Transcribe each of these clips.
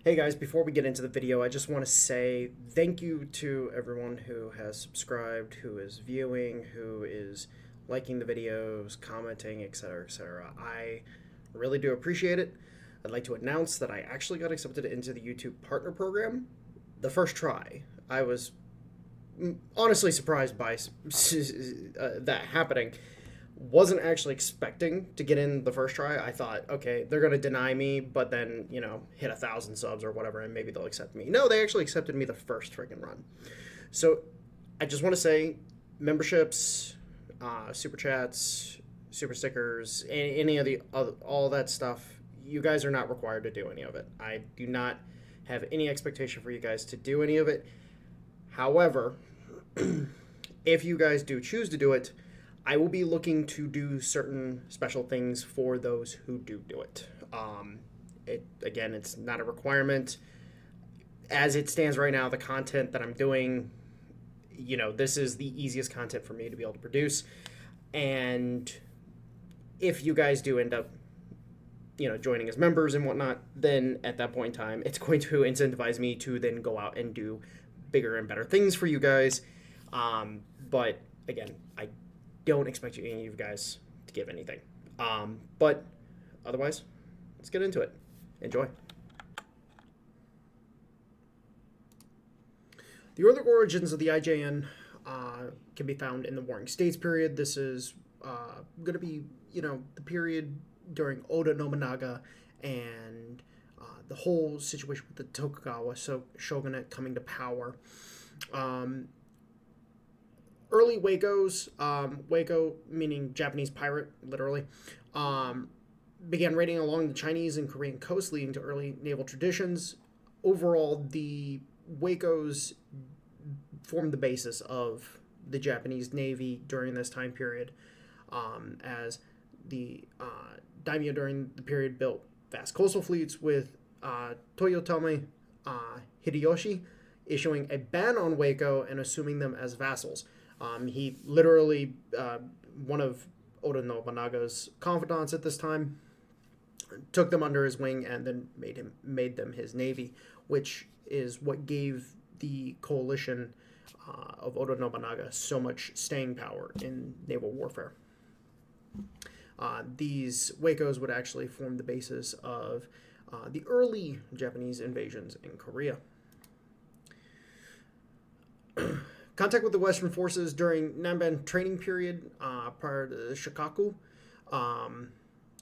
Hey guys, before we get into the video, I just want to say thank you to everyone who has subscribed, who is viewing, who is liking the videos, commenting, etc., etc. I really do appreciate it. I'd like to announce that I actually got accepted into the YouTube Partner Program the first try. I was honestly surprised by that happening. Wasn't actually expecting to get in the first try. I thought, okay, they're gonna deny me, but then hit 1,000 subs or whatever, and maybe they'll accept me. No, they actually accepted me the first freaking run. So I just want to say, memberships, super chats, super stickers, any of the all that stuff. You guys are not required to do any of it. I do not have any expectation for you guys to do any of it. However, if you guys do choose to do it, I will be looking to do certain special things for those who do it. Again, it's not a requirement. As it stands right now, the content that I'm doing, this is the easiest content for me to be able to produce. And if you guys do end up, joining as members and whatnot, then at that point in time, it's going to incentivize me to then go out and do bigger and better things for you guys. But again, I don't expect any of you guys to give anything. But otherwise, let's get into it. Enjoy. The early origins of the IJN can be found in the Warring States period. This is going to be, the period during Oda Nobunaga and the whole situation with the Tokugawa shogunate coming to power. Early Wakos, Wako meaning Japanese pirate, literally, began raiding along the Chinese and Korean coast, leading to early naval traditions. Overall, the Wakos formed the basis of the Japanese Navy during this time period, as the daimyo during the period built vast coastal fleets, with Toyotomi Hideyoshi issuing a ban on Wako and assuming them as vassals. He literally, one of Oda Nobunaga's confidants at this time, took them under his wing and then made them his navy, which is what gave the coalition of Oda Nobunaga so much staying power in naval warfare. These Wakos would actually form the basis of the early Japanese invasions in Korea. Contact with the Western forces during Nanban training period prior to the Shikaku.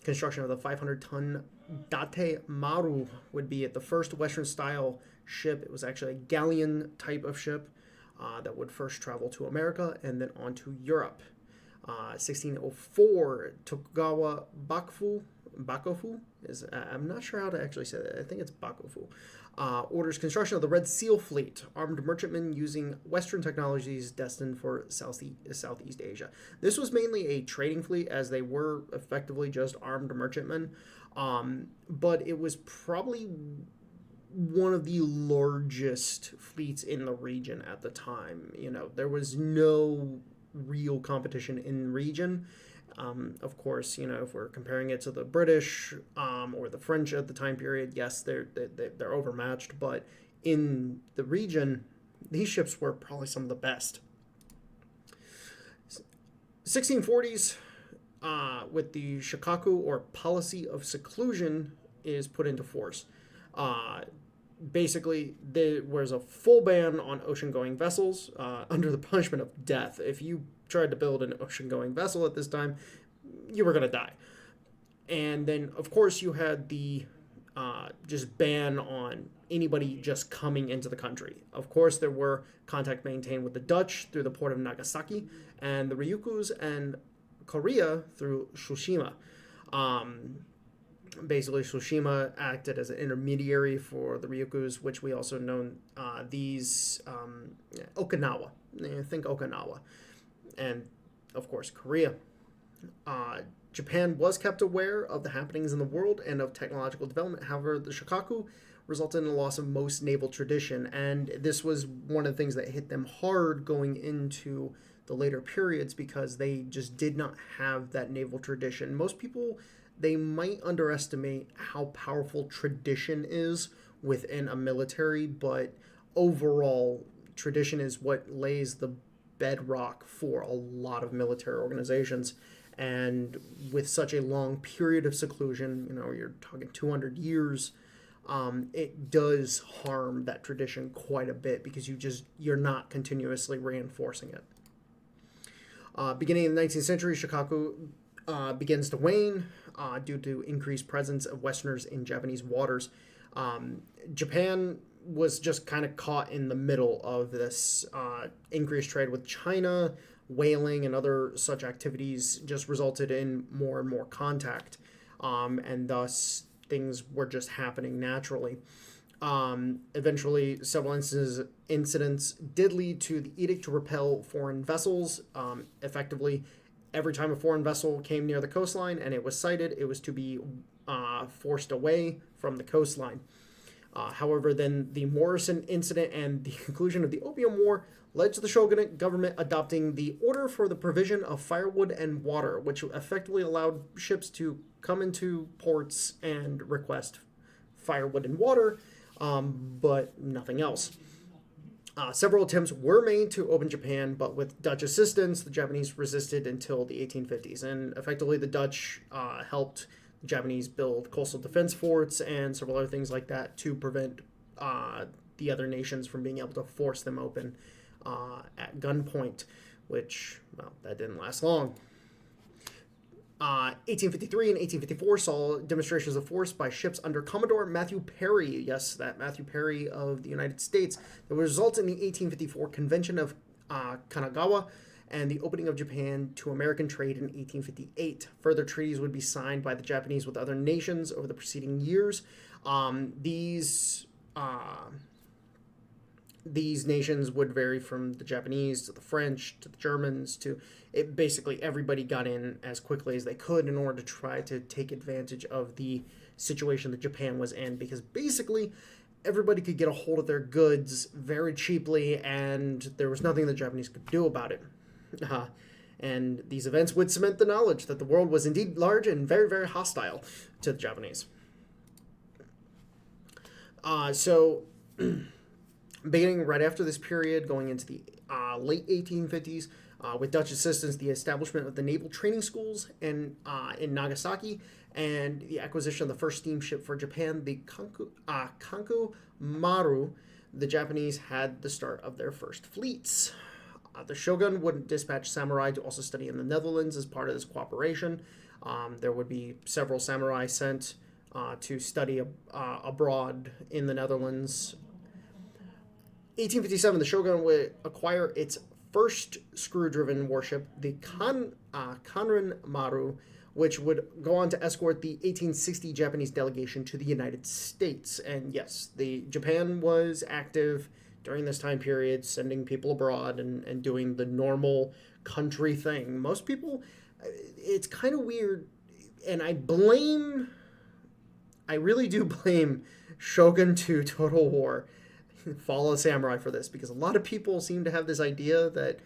Construction of the 500-ton Date Maru would be the first Western-style ship. It was actually a galleon type of ship that would first travel to America and then on to Europe. 1604, Tokugawa Bakufu is, I'm not sure how to actually say that. I think it's Bakufu. Orders construction of the Red Seal Fleet, armed merchantmen using Western technologies destined for Southeast Asia. This was mainly a trading fleet, as they were effectively just armed merchantmen, but it was probably one of the largest fleets in the region at the time. There was no real competition in the region. Of course, if we're comparing it to the British or the French at the time period, yes, they're overmatched, but in the region, these ships were probably some of the best. 1640s, with the Shikaku, or policy of seclusion, is put into force. Basically, there was a full ban on ocean-going vessels under the punishment of death. If you tried to build an ocean-going vessel at this time, you were going to die. And then, of course, you had the just ban on anybody just coming into the country. Of course, there were contact maintained with the Dutch through the port of Nagasaki, and the Ryukyus and Korea through Tsushima. Basically, Tsushima acted as an intermediary for the Ryukyus, which we also know these Okinawa. Think Okinawa. And, of course, Korea. Japan was kept aware of the happenings in the world and of technological development. However, the Shikaku resulted in the loss of most naval tradition, and this was one of the things that hit them hard going into the later periods, because they just did not have that naval tradition. Most people, they might underestimate how powerful tradition is within a military, but overall, tradition is what lays the bedrock for a lot of military organizations. And with such a long period of seclusion, you're talking 200 years, it does harm that tradition quite a bit because you're not continuously reinforcing it. Beginning in the 19th century, Shikaku begins to wane due to increased presence of Westerners in Japanese waters. Japan was just kind of caught in the middle of this increased trade with China. Whaling and other such activities just resulted in more and more contact, and thus things were just happening naturally. Eventually, several incidents did lead to the edict to repel foreign vessels. Effectively, every time a foreign vessel came near the coastline and it was sighted, it was to be forced away from the coastline. However, then the Morrison incident and the conclusion of the Opium War led to the shogunate government adopting the Order for the Provision of Firewood and Water, which effectively allowed ships to come into ports and request firewood and water, but nothing else. Several attempts were made to open Japan, but with Dutch assistance, the Japanese resisted until the 1850s. And effectively, the Dutch helped the Japanese build coastal defense forts and several other things like that to prevent the other nations from being able to force them open at gunpoint, which, well, that didn't last long. 1853 and 1854 saw demonstrations of force by ships under Commodore Matthew Perry, yes, that Matthew Perry of the United States, that would result in the 1854 Convention of Kanagawa and the opening of Japan to American trade in 1858. Further treaties would be signed by the Japanese with other nations over the preceding years. These nations would vary from the Japanese to the French to the Germans to it. Basically, everybody got in as quickly as they could in order to try to take advantage of the situation that Japan was in, because basically everybody could get a hold of their goods very cheaply and there was nothing the Japanese could do about it. And these events would cement the knowledge that the world was indeed large and very, very hostile to the Japanese. Beginning right after this period, going into the late 1850s, with Dutch assistance, the establishment of the naval training schools in Nagasaki and the acquisition of the first steamship for Japan, the Kanku Maru, the Japanese had the start of their first fleets. The shogun would dispatch samurai to also study in the Netherlands as part of this cooperation. There would be several samurai sent to study abroad in the Netherlands. 1857, the shogun would acquire its first screw-driven warship, the Kanrin Maru, which would go on to escort the 1860 Japanese delegation to the United States. And yes, Japan was active during this time period, sending people abroad and doing the normal country thing. Most people, it's kind of weird, and I really do blame Shogun 2 Total War, Fall of the Samurai, for this, because a lot of people seem to have this idea that,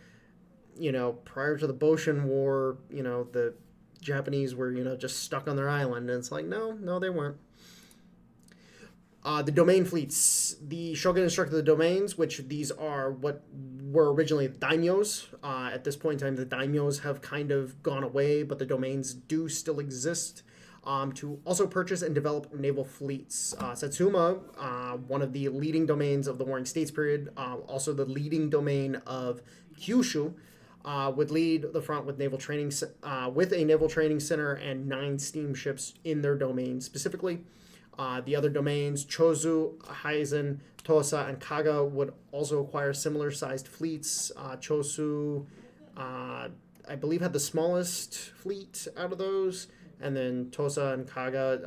prior to the Boshin War, the Japanese were, just stuck on their island, and it's like, no, they weren't. The domain fleets. The shogun instructed the domains, which these are what were originally daimyos. At this point in time, the daimyos have kind of gone away, but the domains do still exist. To also purchase and develop naval fleets. Satsuma, one of the leading domains of the Warring States period, also the leading domain of Kyushu, would lead the front with with a naval training center and 9 steamships in their domain specifically. The other domains, Chosu, Haizen, Tosa, and Kaga, would also acquire similar-sized fleets. Chosu, I believe, had the smallest fleet out of those. And then Tosa and Kaga,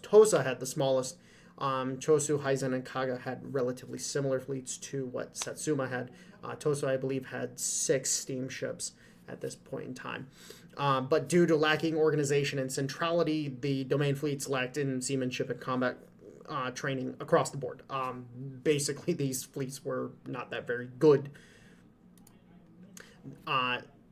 Tosa had the smallest. Chosu, Haizen, and Kaga had relatively similar fleets to what Satsuma had. Tosa, I believe, had 6 steamships at this point in time. But due to lacking organization and centrality, the domain fleets lacked in seamanship and combat training across the board. Basically, these fleets were not that very good.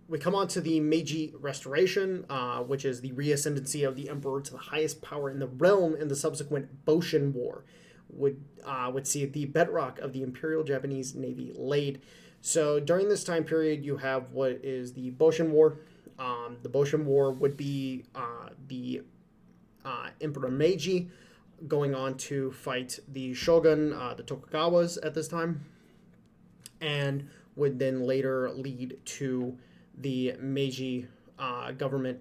We come on to the Meiji Restoration, which is the reascendancy of the emperor to the highest power in the realm in the subsequent Boshin War, would see the bedrock of the Imperial Japanese Navy laid. So during this time period, you have what is the Boshin War. The Boshin War would be the Emperor Meiji going on to fight the shogun, the Tokugawas at this time, and would then later lead to the Meiji government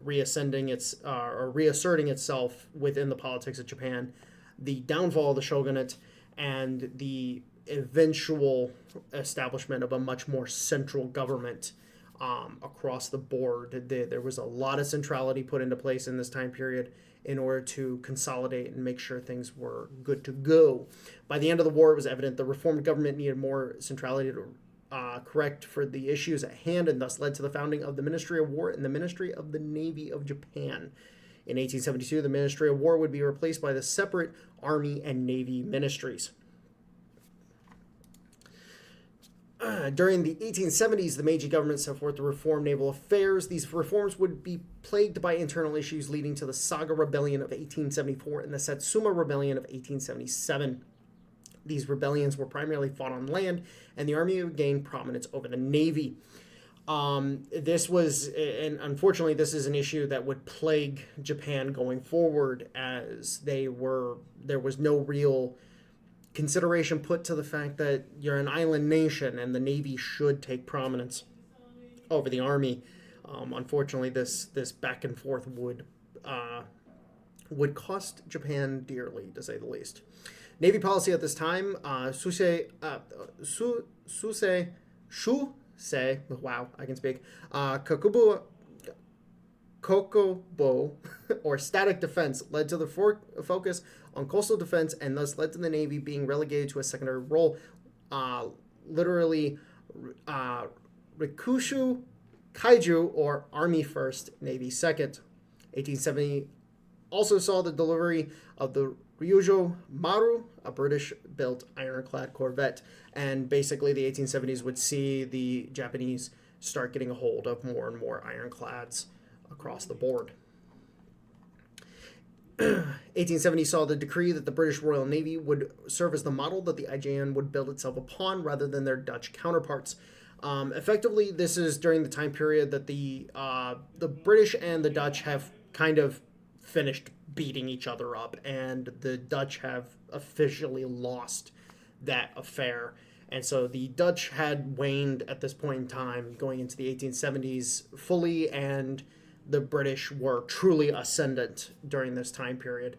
reascending or reasserting itself within the politics of Japan, the downfall of the shogunate, and the eventual establishment of a much more central government across the board. There was a lot of centrality put into place in this time period in order to consolidate and make sure things were good to go. By the end of the war, it was evident the reformed government needed more centrality to correct for the issues at hand, and thus led to the founding of the Ministry of War and the Ministry of the Navy of Japan. In 1872, the Ministry of War would be replaced by the separate Army and Navy ministries. During the 1870s, the Meiji government set forth to reform naval affairs. These reforms would be plagued by internal issues, leading to the Saga Rebellion of 1874 and the Satsuma Rebellion of 1877. These rebellions were primarily fought on land, and the Army would gain prominence over the Navy. This was, and unfortunately, this is an issue that would plague Japan going forward, as there was no real consideration put to the fact that you're an island nation and the Navy should take prominence over the Army. Unfortunately, this back and forth would cost Japan dearly, to say the least. Navy policy at this time, Shusei, wow, I can speak, Kokobo, or static defense, led to the focus on coastal defense, and thus led to the Navy being relegated to a secondary role, literally Rikushu Kaiju, or Army First, Navy Second. 1870 also saw the delivery of the Ryujo Maru, a British-built ironclad corvette, and basically the 1870s would see the Japanese start getting a hold of more and more ironclads across the board. 1870 saw the decree that the British Royal Navy would serve as the model that the IJN would build itself upon, rather than their Dutch counterparts. Effectively, this is during the time period that the British and the Dutch have kind of finished beating each other up, and the Dutch have officially lost that affair. And so the Dutch had waned at this point in time, going into the 1870s fully, and the British were truly ascendant during this time period.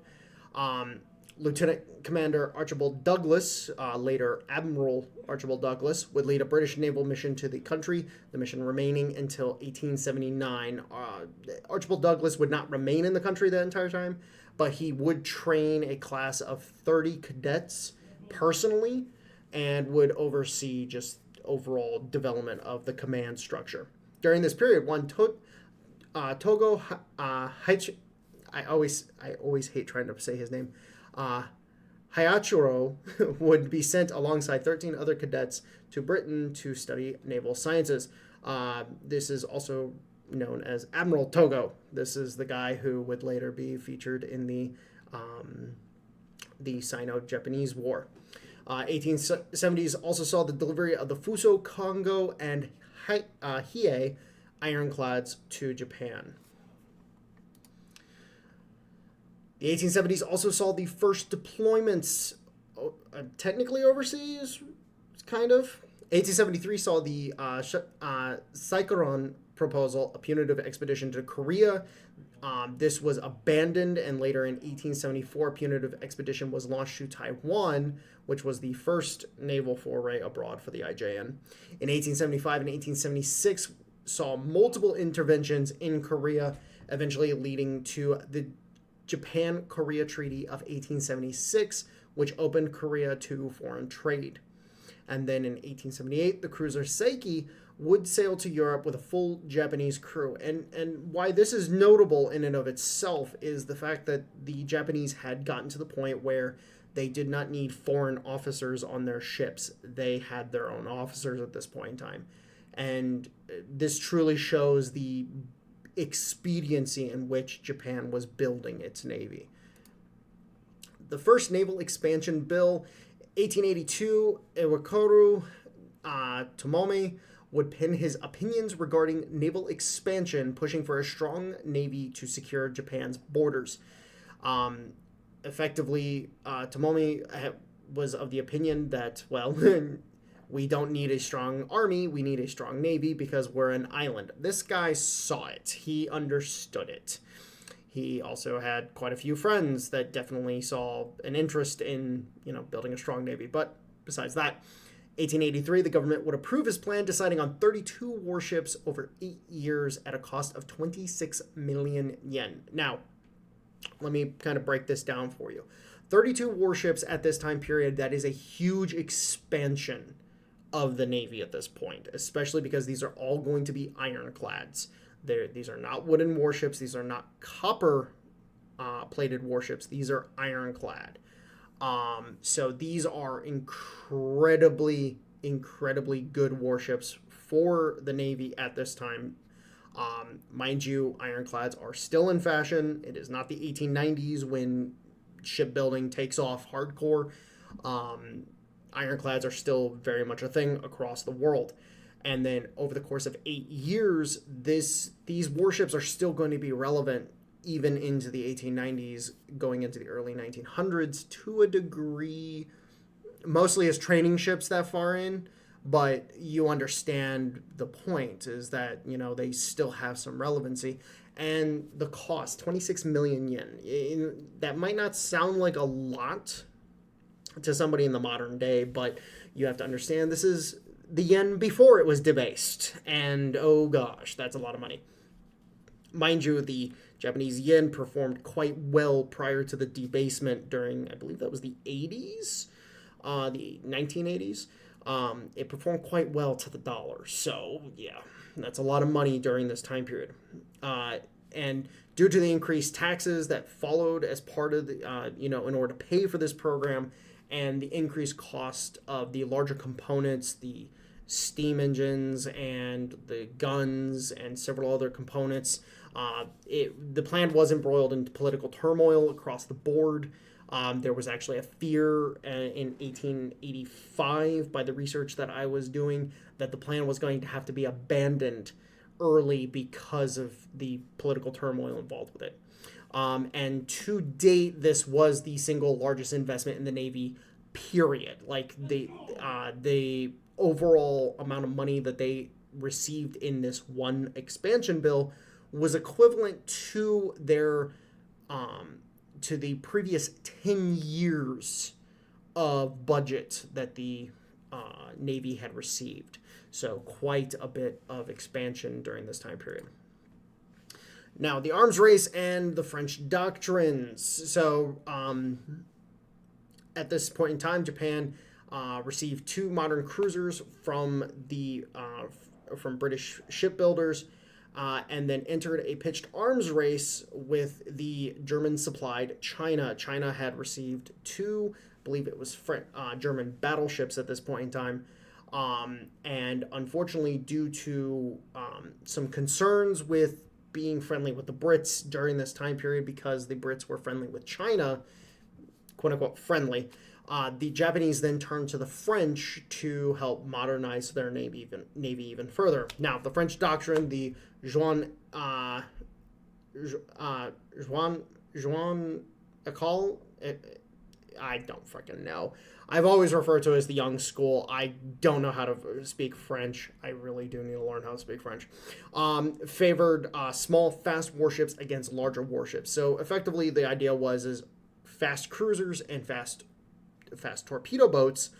Lieutenant Commander Archibald Douglas, later Admiral Archibald Douglas, would lead a British naval mission to the country, the mission remaining until 1879. Archibald Douglas would not remain in the country that entire time, but he would train a class of 30 cadets personally and would oversee just overall development of the command structure. During this period, one Togo Haichi, I always hate trying to say his name, Hayachiro would be sent alongside 13 other cadets to Britain to study naval sciences. This is also known as Admiral Togo. This is the guy who would later be featured in the Sino-Japanese War. 1870s also saw the delivery of the Fuso, Kongo, and Hiei ironclads to Japan. The 1870s also saw the first deployments, technically overseas, kind of. 1873 saw the Saikaron proposal, a punitive expedition to Korea. This was abandoned, and later in 1874, a punitive expedition was launched to Taiwan, which was the first naval foray abroad for the IJN. In 1875 and 1876, saw multiple interventions in Korea, eventually leading to the Japan-Korea Treaty of 1876, which opened Korea to foreign trade. And then in 1878, the cruiser Seiki would sail to Europe with a full Japanese crew. And why this is notable in and of itself is the fact that the Japanese had gotten to the point where they did not need foreign officers on their ships. They had their own officers at this point in time. And this truly shows the expediency in which Japan was building its navy. The first naval expansion bill, 1882, Iwakuru Tomomi would pin his opinions regarding naval expansion, pushing for a strong navy to secure Japan's borders. Effectively, Tomomi was of the opinion that, well, we don't need a strong army, we need a strong navy because we're an island. This guy saw it. He understood it. He also had quite a few friends that definitely saw an interest in, building a strong navy. But besides that, 1883, the government would approve his plan, deciding on 32 warships over 8 years at a cost of 26 million yen. Now, let me kind of break this down for you. 32 warships at this time period, that is a huge expansion of the Navy at this point, especially because these are all going to be ironclads. These are not wooden warships. These are not copper plated warships. These are ironclad. So these are incredibly, incredibly good warships for the Navy at this time. Mind you, ironclads are still in fashion. It is not the 1890s when shipbuilding takes off hardcore. Ironclads are still very much a thing across the world. And then over the course of 8 years, these warships are still going to be relevant even into the 1890s, going into the early 1900s to a degree, mostly as training ships that far in. But you understand the point is that, they still have some relevancy. And the cost, 26 million yen. That might not sound like a lot to somebody in the modern day, but you have to understand this is the yen before it was debased. And oh gosh, that's a lot of money. Mind you, the Japanese yen performed quite well prior to the debasement during, I believe that was the 80s, the 1980s. It performed quite well to the dollar. So, yeah, that's a lot of money during this time period. And due to the increased taxes that followed as part of the, in order to pay for this program, and the increased cost of the larger components, the steam engines and the guns and several other components, the plan was embroiled into political turmoil across the board. There was actually a fear in 1885 by the research that I was doing that the plan was going to have to be abandoned early because of the political turmoil involved with it. And to date, this was the single largest investment in the Navy, period. Like the overall amount of money that they received in this one expansion bill was equivalent to their to the previous 10 years of budget that the Navy had received. So quite a bit of expansion during this time period. Now, the arms race and the French doctrines. So at this point in time, Japan received 2 modern cruisers from British shipbuilders, and then entered a pitched arms race with the German-supplied China. China had received 2, I believe it was German battleships at this point in time. And unfortunately, due to some concerns with being friendly with the Brits during this time period, because the Brits were friendly with China, quote-unquote friendly, the Japanese then turned to the French to help modernize their navy even further. Now, the French doctrine, the Juan Ecole, I don't freaking know. I've always referred to it as the young school. I don't know how to speak French. I really do need to learn how to speak French. Favored small, fast warships against larger warships. So effectively, the idea is fast cruisers and fast torpedo boats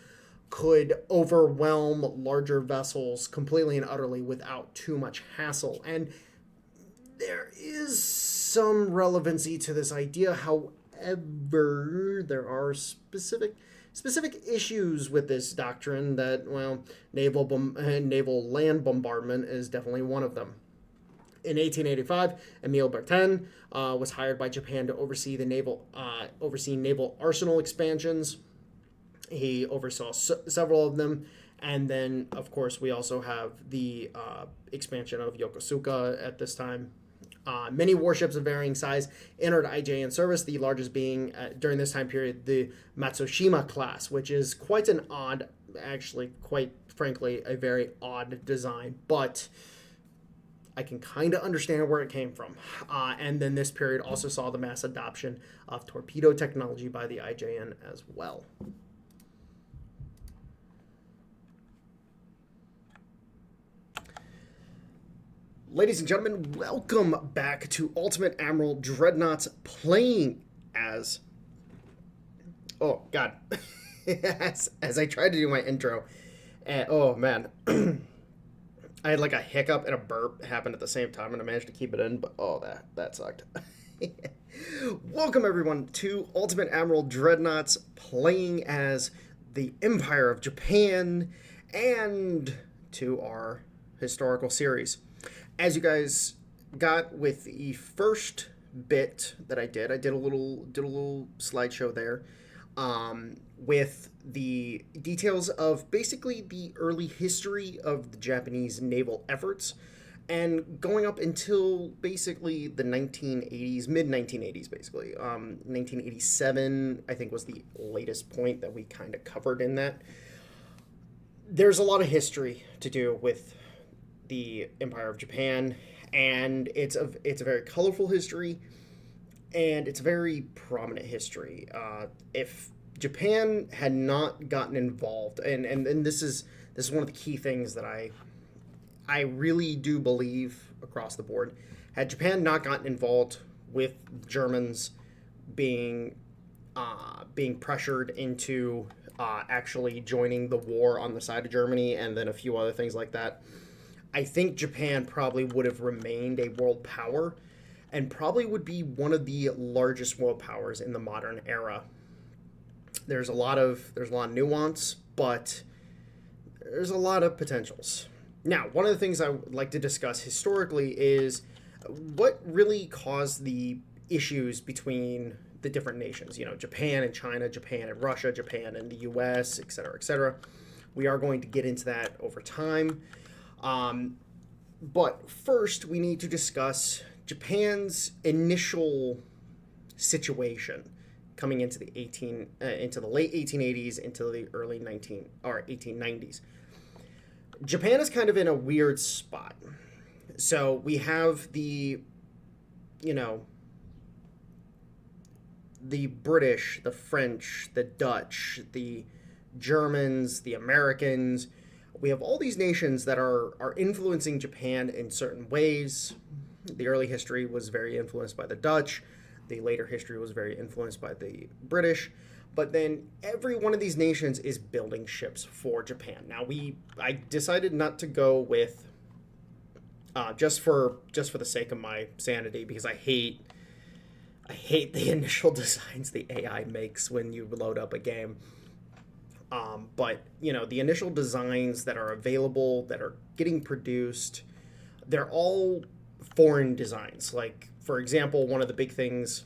could overwhelm larger vessels completely and utterly without too much hassle. And there is some relevancy to this idea. However, there are specific issues with this doctrine that, well, naval land bombardment is definitely one of them. In 1885, Emile Bertin was hired by Japan to oversee naval arsenal expansions. He oversaw several of them. And then, of course, we also have the expansion of Yokosuka at this time. Many warships of varying size entered IJN service, the largest being, during this time period, the Matsushima class, which is quite an odd, actually, quite frankly, a very odd design, but I can kind of understand where it came from. And then this period also saw the mass adoption of torpedo technology by the IJN as well. Ladies and gentlemen, welcome back to Ultimate Admiral Dreadnoughts playing as... Oh, God. as I tried to do my intro. Oh, man. I had like a hiccup and a burp happen at the same time, and I managed to keep it in, but oh, that sucked. Welcome, everyone, to Ultimate Admiral Dreadnoughts playing as the Empire of Japan and to our historical series. As you guys got with the first bit that I did a little slideshow there with the details of basically the early history of the Japanese naval efforts and going up until basically the 1980s, mid-1980s basically. 1987, I think, was the latest point that we kind of covered in that. There's a lot of history to do with the Empire of Japan, and it's a very colorful history, and it's a very prominent history. If Japan had not gotten involved, and this is one of the key things that I really do believe across the board, had Japan not gotten involved with Germans being pressured into actually joining the war on the side of Germany, and then a few other things like that, I think Japan probably would have remained a world power and probably would be one of the largest world powers in the modern era. There's a lot of nuance, but there's a lot of potentials. Now, one of the things I would like to discuss historically is what really caused the issues between the different nations. You know, Japan and China, Japan and Russia, Japan and the US, et cetera, et cetera. We are going to get into that over time. But first, we need to discuss Japan's initial situation coming into the late 1880s into the early 1890s. Japan is kind of in a weird spot. So we have the British, the French, the Dutch, the Germans, the Americans. We have all these nations that are influencing Japan in certain ways. The early history was very influenced by the Dutch. The later history was very influenced by the British. But then every one of these nations is building ships for Japan. Now I decided not to go with just for the sake of my sanity, because I hate the initial designs the AI makes when you load up a game. But, the initial designs that are available, that are getting produced, they're all foreign designs. Like, for example, one of the big things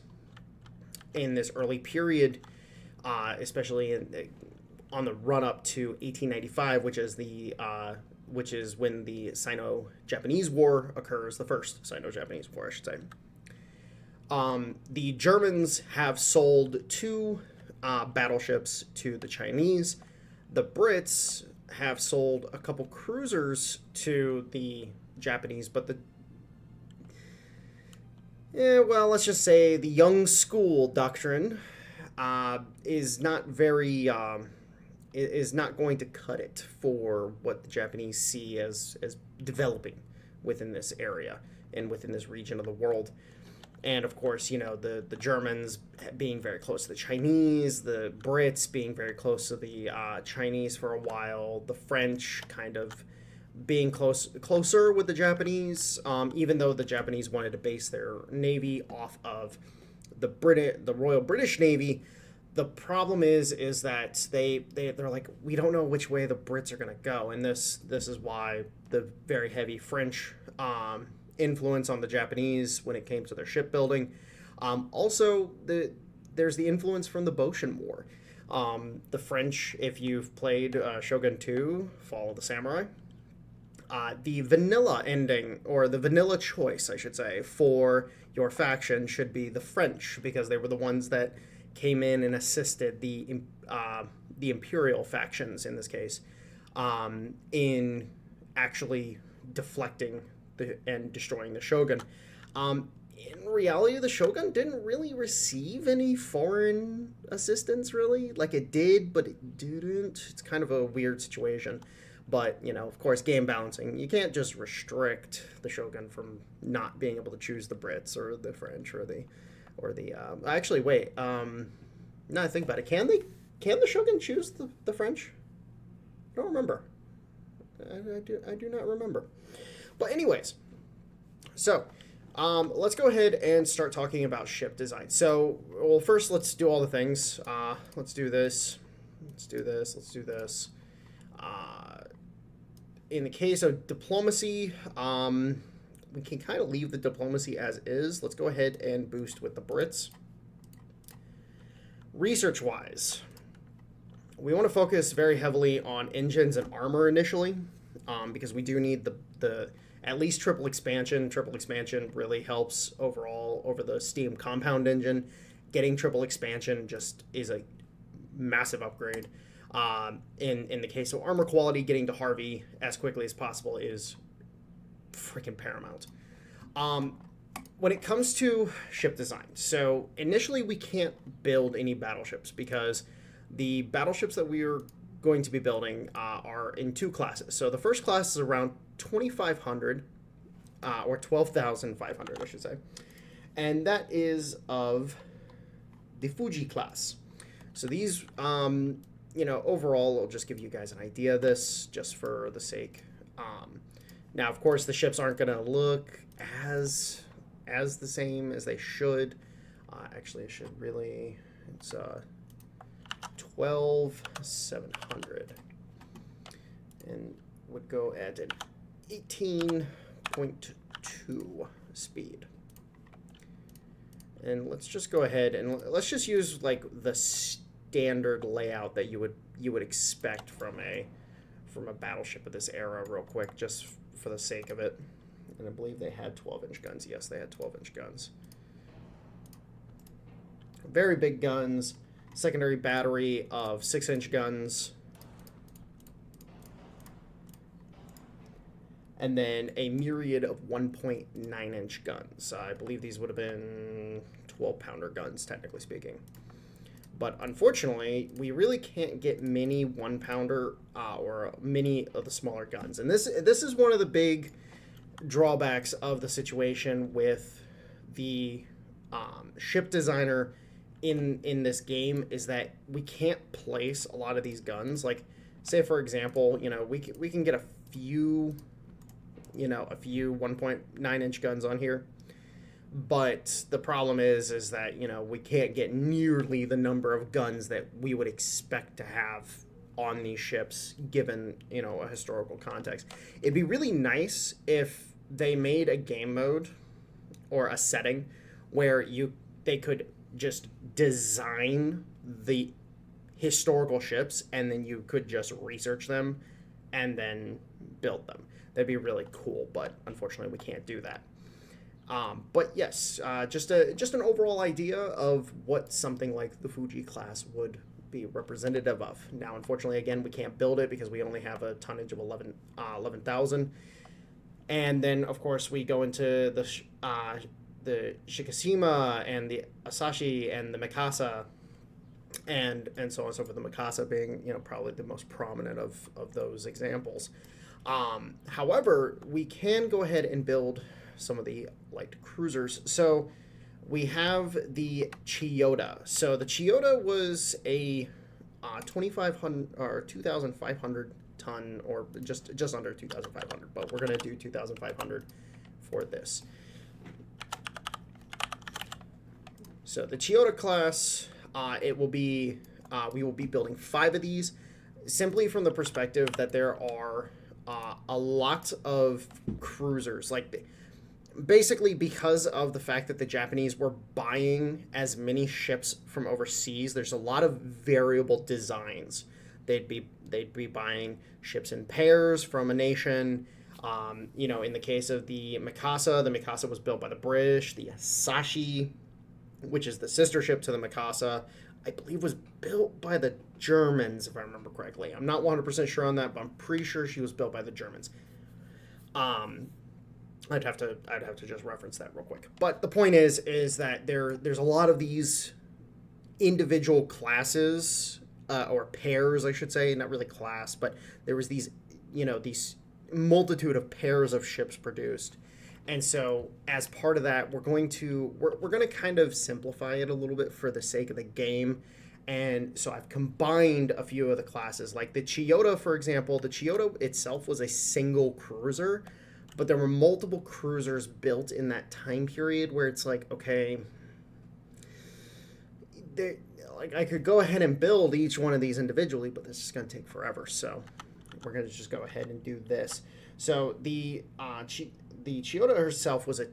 in this early period, especially on the run-up to 1895, which is when the Sino-Japanese War occurs, the first Sino-Japanese War, I should say. The Germans have sold two battleships to the Chinese. The Brits have sold a couple cruisers to the Japanese, but let's just say the young school doctrine is not going to cut it for what the Japanese see as developing within this area and within this region of the world. And of course, the Germans being very close to the Chinese, the Brits being very close to the Chinese for a while, the French kind of being closer with the Japanese, even though the Japanese wanted to base their navy off of the Royal British Navy. The problem is that they're like, we don't know which way the Brits are going to go, and this is why the very heavy French influence on the Japanese when it came to their shipbuilding. Also, there's the influence from the Boshin War. The French, if you've played Shogun 2, Fall of the Samurai, the vanilla ending, or the vanilla choice, I should say, for your faction should be the French, because they were the ones that came in and assisted the Imperial factions in this case in actually deflecting and destroying the Shogun. In reality, the Shogun didn't really receive any foreign assistance, really. Like, it did, but it didn't. It's kind of a weird situation. But, you know, of course, game balancing. You can't just restrict the Shogun from not being able to choose the Brits or the French or the actually, wait. Now I think about it. Can the Shogun choose the French? I don't remember. I do not remember. But anyways, so let's go ahead and start talking about ship design. So, well, first let's do all the things. Let's do this. Let's do this. Let's do this. In the case of diplomacy, we can kind of leave the diplomacy as is. Let's go ahead and boost with the Brits. Research-wise, we want to focus very heavily on engines and armor initially, because we do need the at least triple expansion. Triple expansion really helps overall over the steam compound engine. Getting triple expansion just is a massive upgrade. In the case of armor quality, getting to Harvey as quickly as possible is freaking paramount. When it comes to ship design, so initially we can't build any battleships because the battleships that we are going to be building are in two classes. So the first class is around 2,500 or 12,500, I should say, and that is of the Fuji class. So these, you know, overall, I'll just give you guys an idea of this just for the sake. Now, of course, the ships aren't going to look as the same as they should. Actually, it should really, it's 12,700 and would go at an 18.2 speed. And let's just go ahead and let's just use like the standard layout that you would expect from a battleship of this era real quick, just for the sake of it. And I believe they had 12-inch guns. Yes, they had 12-inch guns. Very big guns. Secondary battery of 6-inch guns. And then a myriad of 1.9-inch guns. I believe these would have been 12-pounder guns, technically speaking. But unfortunately, we really can't get many 1-pounder or many of the smaller guns. And this is one of the big drawbacks of the situation with the ship designer in this game, is that we can't place a lot of these guns. Like, say for example, you know, we can get a few 1.9-inch guns on here, but the problem is that, you know, we can't get nearly the number of guns that we would expect to have on these ships given, you know, a historical context. It'd be really nice if they made a game mode or a setting where they could just design the historical ships and then you could just research them and then build them. That'd be really cool, but unfortunately we can't do that. But yes, just an overall idea of what something like the Fuji class would be representative of. Now, unfortunately, again, we can't build it because we only have a tonnage of 11,000. And then, of course, we go into the Shikishima and the Asahi and the Mikasa, and so on and so forth. The Mikasa being, you know, probably the most prominent of those examples. However, we can go ahead and build some of the light cruisers. So we have the Chiyoda. So the Chiyoda was a 2,500 or 2,500 ton, or just under 2,500, but we're going to do 2,500 for this. So the Chiyoda class, it will be we will be building 5 of these, simply from the perspective that there are a lot of cruisers. Like, basically because of the fact that the Japanese were buying as many ships from overseas, there's a lot of variable designs. They'd be buying ships in pairs from a nation. You know, in the case of the Mikasa was built by the British. The Sashi, which is the sister ship to the Mikasa, I believe was built by the Germans, if I remember correctly. I'm not 100% sure on that, but I'm pretty sure she was built by the Germans. I'd have to just reference that real quick. But the point is that there's a lot of these individual classes or pairs, I should say, not really class, but there was these, you know, these multitude of pairs of ships produced. And so as part of that, we're going to kind of simplify it a little bit for the sake of the game. And so I've combined a few of the classes, like the Chiyoda, for example. The Chiyoda itself was a single cruiser, but there were multiple cruisers built in that time period where it's like, okay, like I could go ahead and build each one of these individually, but this is going to take forever. So we're going to just go ahead and do this. So the Chiyoda herself was a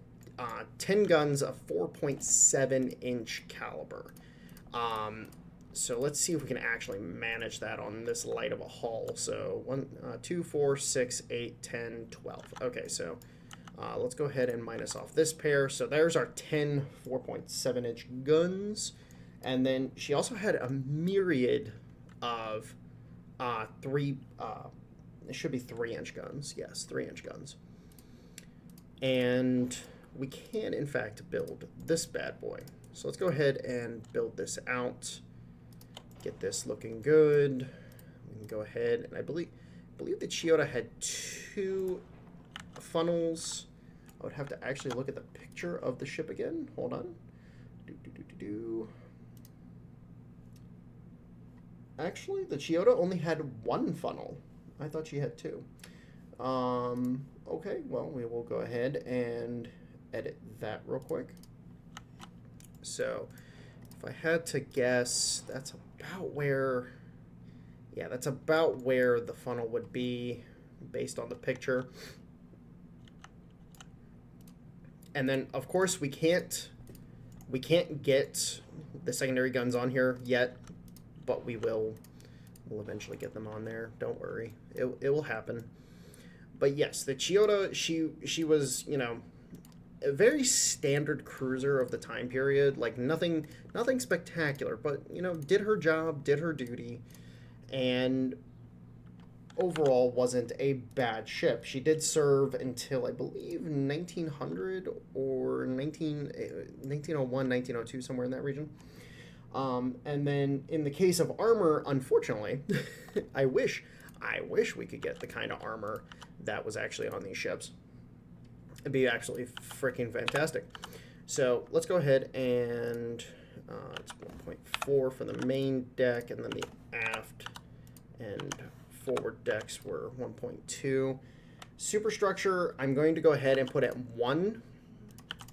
10 guns of 4.7 inch caliber. So let's see if we can actually manage that on this light of a hull. So 2, 4, 6, 8, 10, 12. Okay, so let's go ahead and minus off this pair. So there's our 10 4.7 inch guns. And then she also had a myriad of it should be 3-inch guns. Yes, 3-inch guns. And we can, in fact, build this bad boy. So let's go ahead and build this out. Get this looking good. We can go ahead, and I believe the Chiyoda had 2 funnels. I would have to actually look at the picture of the ship again. Hold on. Actually, the Chiyoda only had 1 funnel. I thought she had 2. Okay, well, we will go ahead and edit that real quick. So, if I had to guess, that's about where the funnel would be based on the picture. And then, of course, we can't get the secondary guns on here yet, but we'll eventually get them on there. Don't worry, it will happen. But yes, the Chiyoda, she was, you know, a very standard cruiser of the time period. Like nothing spectacular, but you know, did her job, did her duty, and overall wasn't a bad ship. She did serve until I believe 1900 or 1901, 1902, somewhere in that region. And then in the case of armor, unfortunately, I wish we could get the kind of armor that was actually on these ships. It'd be absolutely freaking fantastic. So let's go ahead and it's 1.4 for the main deck, and then the aft and forward decks were 1.2. Superstructure, I'm going to go ahead and put at 1,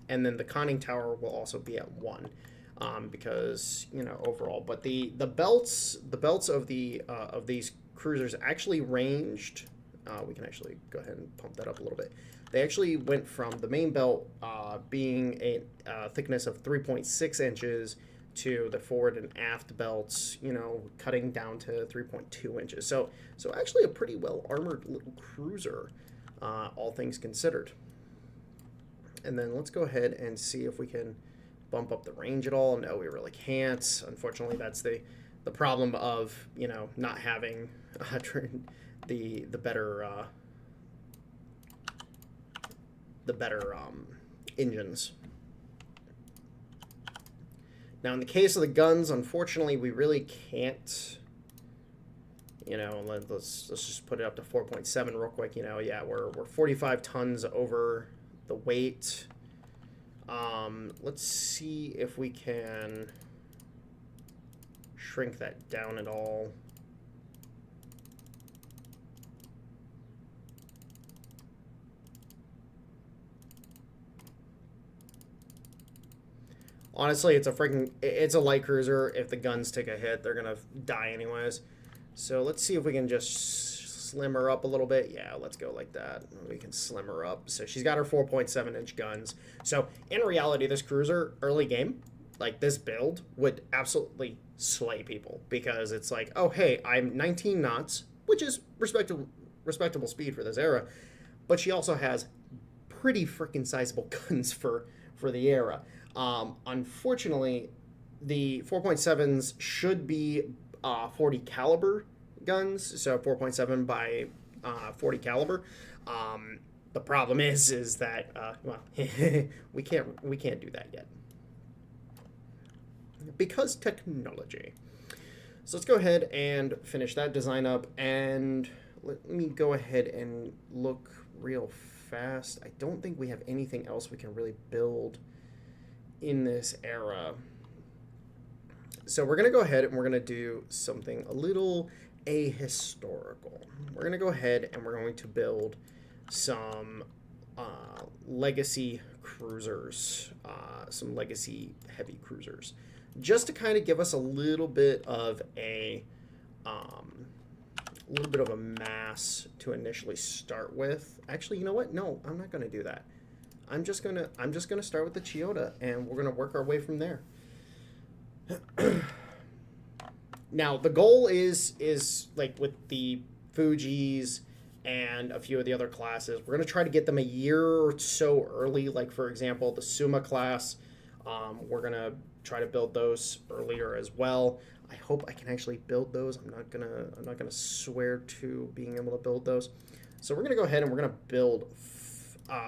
and then the conning tower will also be at 1. Because, you know, overall, but the belts of these cruisers actually ranged. We can actually go ahead and pump that up a little bit. They actually went from the main belt being a thickness of 3.6 inches to the forward and aft belts, you know, cutting down to 3.2 inches. So actually a pretty well armored little cruiser, all things considered. And then let's go ahead and see if we can bump up the range at all. No, we really can't. Unfortunately, that's the problem of, you know, not having the better engines. Now, in the case of the guns, unfortunately, we really can't. You know, let's just put it up to 4.7 real quick. You know, yeah, we're 45 tons over the weight. Let's see if we can shrink that down at all. Honestly, it's a light cruiser. If the guns take a hit, they're gonna die anyways. So let's see if we can just slim her up a little bit. Yeah, let's go like that. We can slim her up. So she's got her 4.7-inch guns. So in reality, this cruiser, early game, like this build, would absolutely slay people. Because it's like, oh, hey, I'm 19 knots, which is respectable speed for this era. but she also has pretty freaking sizable guns for the era. Unfortunately, the 4.7s should be 40 caliber guns, so 4.7 by 40 caliber. The problem is that well, we can't do that yet because technology. So let's go ahead and finish that design up, and let me go ahead and look real fast. I don't think we have anything else we can really build in this era. So we're going to go ahead and we're going to do something a little ahistorical. We're going to go ahead and we're going to build some legacy cruisers, some legacy heavy cruisers, just to kind of give us a little bit of a mass to initially start with. Actually, you know what? No, I'm not going to do that. I'm just gonna start with the Chiyoda, and we're gonna work our way from there. Now the goal is like with the Fujis and a few of the other classes, we're gonna try to get them a year or so early. Like for example, the Suma class, we're gonna try to build those earlier as well. I hope I can actually build those. I'm not gonna swear to being able to build those. So we're gonna go ahead and we're gonna build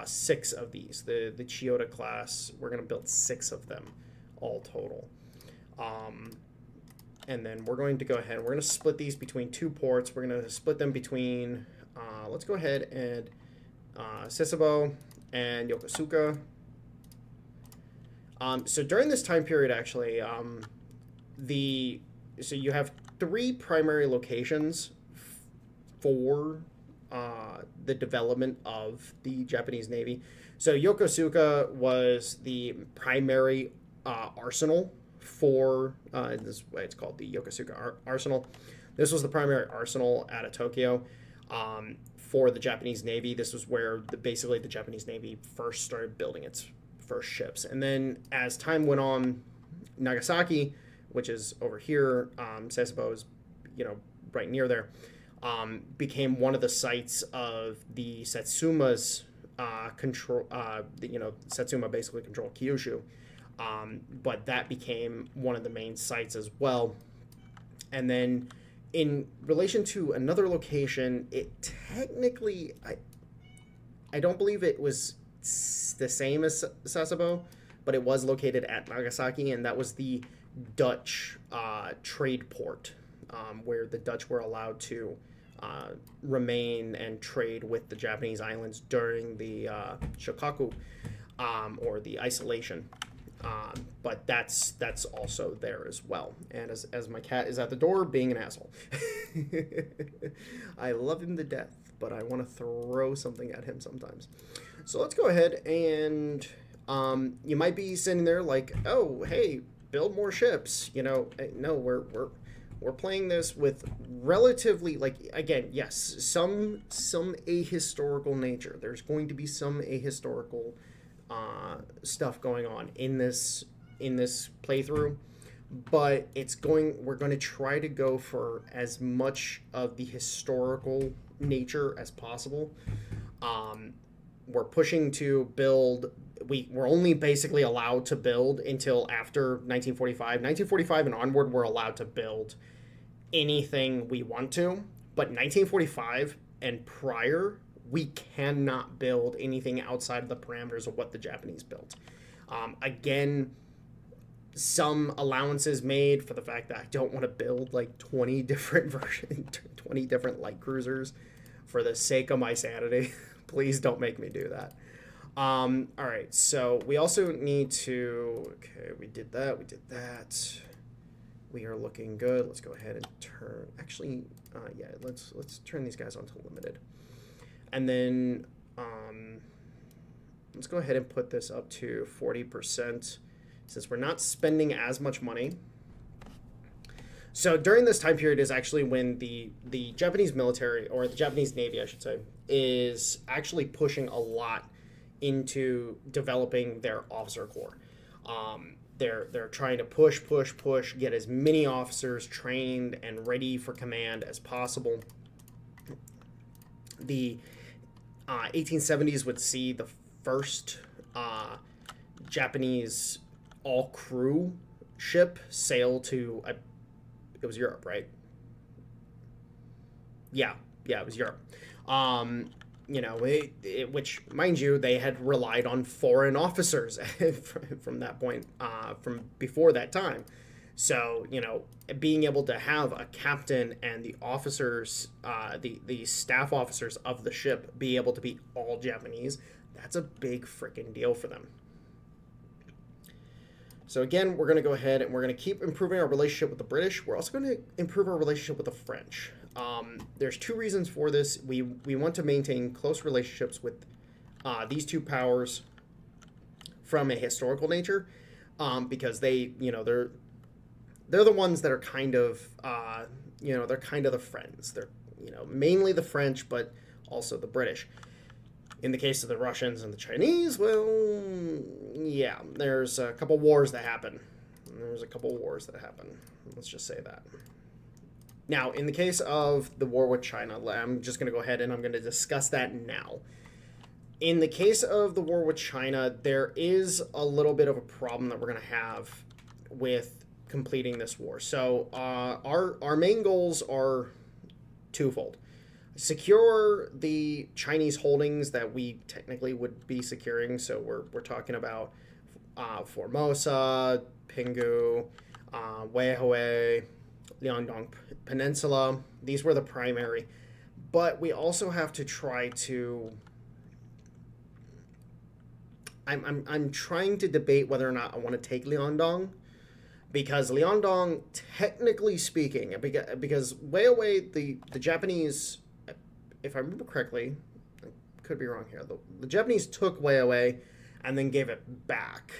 6 of these. The Chiyoda class, we're gonna build 6 of them all total. And then we're going to go ahead and we're gonna split these between 2 ports. We're gonna split them between let's go ahead and Sasebo and Yokosuka. So during this time period, actually, so you have 3 primary locations for the development of the Japanese Navy. So Yokosuka was the primary arsenal for this is why it's called the Yokosuka Arsenal. This was the primary arsenal out of Tokyo for the Japanese Navy. This was where basically the Japanese Navy first started building its first ships. And then as time went on, Nagasaki, which is over here, Sasebo is right near there, became one of the sites of the Satsuma's control. Satsuma basically controlled Kyushu, but that became one of the main sites as well. And then in relation to another location, it technically, I don't believe it was the same as Sasebo, but it was located at Nagasaki, and that was the Dutch trade port, where the Dutch were allowed to remain and trade with the Japanese islands during the shokaku, or the isolation. But that's also there as well. And as my cat is at the door being an asshole. I love him to death, but I want to throw something at him sometimes. So let's go ahead and you might be sitting there like, oh, hey, build more ships. No, we're playing this with relatively, like, again, yes, some ahistorical nature. There's going to be some ahistorical stuff going on in this playthrough, but we're going to try to go for as much of the historical nature as possible. We're pushing to build. We're only basically allowed to build until after 1945. 1945 and onward, we're allowed to build anything we want to, but 1945 and prior, we cannot build anything outside of the parameters of what the Japanese built. Again, some allowances made for the fact that I don't want to build like 20 different light cruisers for the sake of my sanity. Please don't make me do that. All right, so we also need to, okay, we did that. We are looking good. Let's go ahead and turn, actually, yeah, let's turn these guys onto limited. And then let's go ahead and put this up to 40% since we're not spending as much money. So during this time period is actually when the Japanese military, or the Japanese Navy, I should say, is actually pushing a lot into developing their officer corps. They're trying to push, get as many officers trained and ready for command as possible. The 1870s would see the first Japanese all-crew ship sail to, it was Europe, right? Yeah, it was Europe. Which, mind you, they had relied on foreign officers from that point, from before that time. So, being able to have a captain and the officers, the staff officers of the ship be able to be all Japanese, that's a big freaking deal for them. So again, we're going to go ahead and we're going to keep improving our relationship with the British. We're also going to improve our relationship with the French. There's two reasons for this. We want to maintain close relationships with these two powers from a historical nature, because they're the ones that are kind of they're kind of the friends. They're mainly the French, but also the British. In the case of the Russians and the Chinese, well, yeah, there's a couple wars that happen. Let's just say that. Now, in the case of the war with China, I'm just going to go ahead and I'm going to discuss that now. In the case of the war with China, there is a little bit of a problem that we're going to have with completing this war. So our main goals are twofold. Secure the Chinese holdings that we technically would be securing. So we're talking about Formosa, Pinggu, Weihue, Liaodong Peninsula. These were the primary. But we also have to try to... I'm trying to debate whether or not I want to take Liaodong, because Liaodong, technically speaking, because Weihue, the Japanese... If I remember correctly, I could be wrong here. The Japanese took Weihue and then gave it back.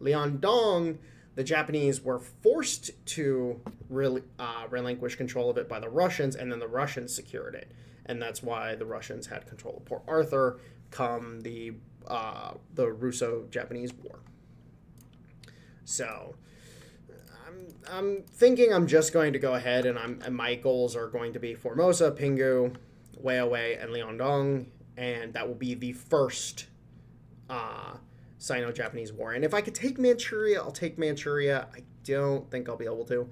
Liaodong, the Japanese were forced to relinquish control of it by the Russians, and then the Russians secured it. And that's why the Russians had control of Port Arthur come the Russo-Japanese War. So... I'm thinking I'm just going to go ahead and my goals are going to be Formosa, Pinggu, Weihue, and Liaodong, and that will be the first Sino-Japanese war. And if I could take Manchuria, I'll take Manchuria. I don't think I'll be able to.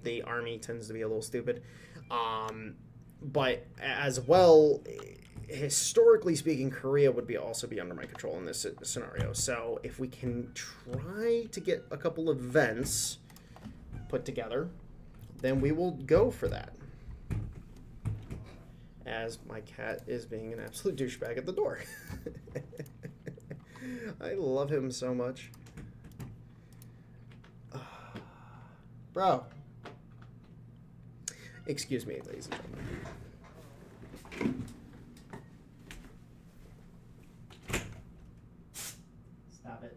The army tends to be a little stupid. But as well, historically speaking, Korea would also be under my control in this scenario. So if we can try to get a couple events put together, then we will go for that. As my cat is being an absolute douchebag at the door. I love him so much. Bro. Excuse me, ladies and gentlemen. Stop it.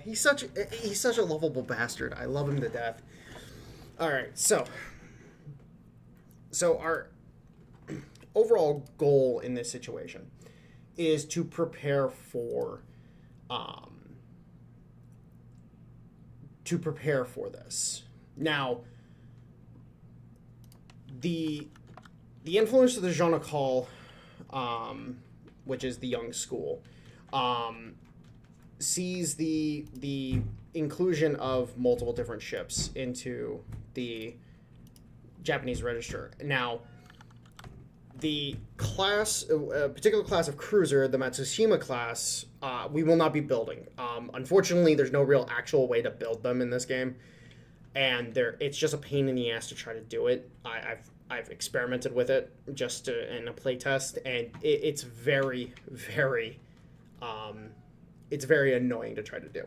He's such a lovable bastard. I love him to death. All right, so our overall goal in this situation is to prepare for this. Now, the influence of the Jean-Call, which is the young school, sees the inclusion of multiple different ships into the Japanese register. Now, the class, a particular class of cruiser, the Matsushima class, we will not be building. Unfortunately, there's no real actual way to build them in this game, and it's just a pain in the ass to try to do it. I've experimented with it just in a playtest, and it's very, very... it's very annoying to try to do.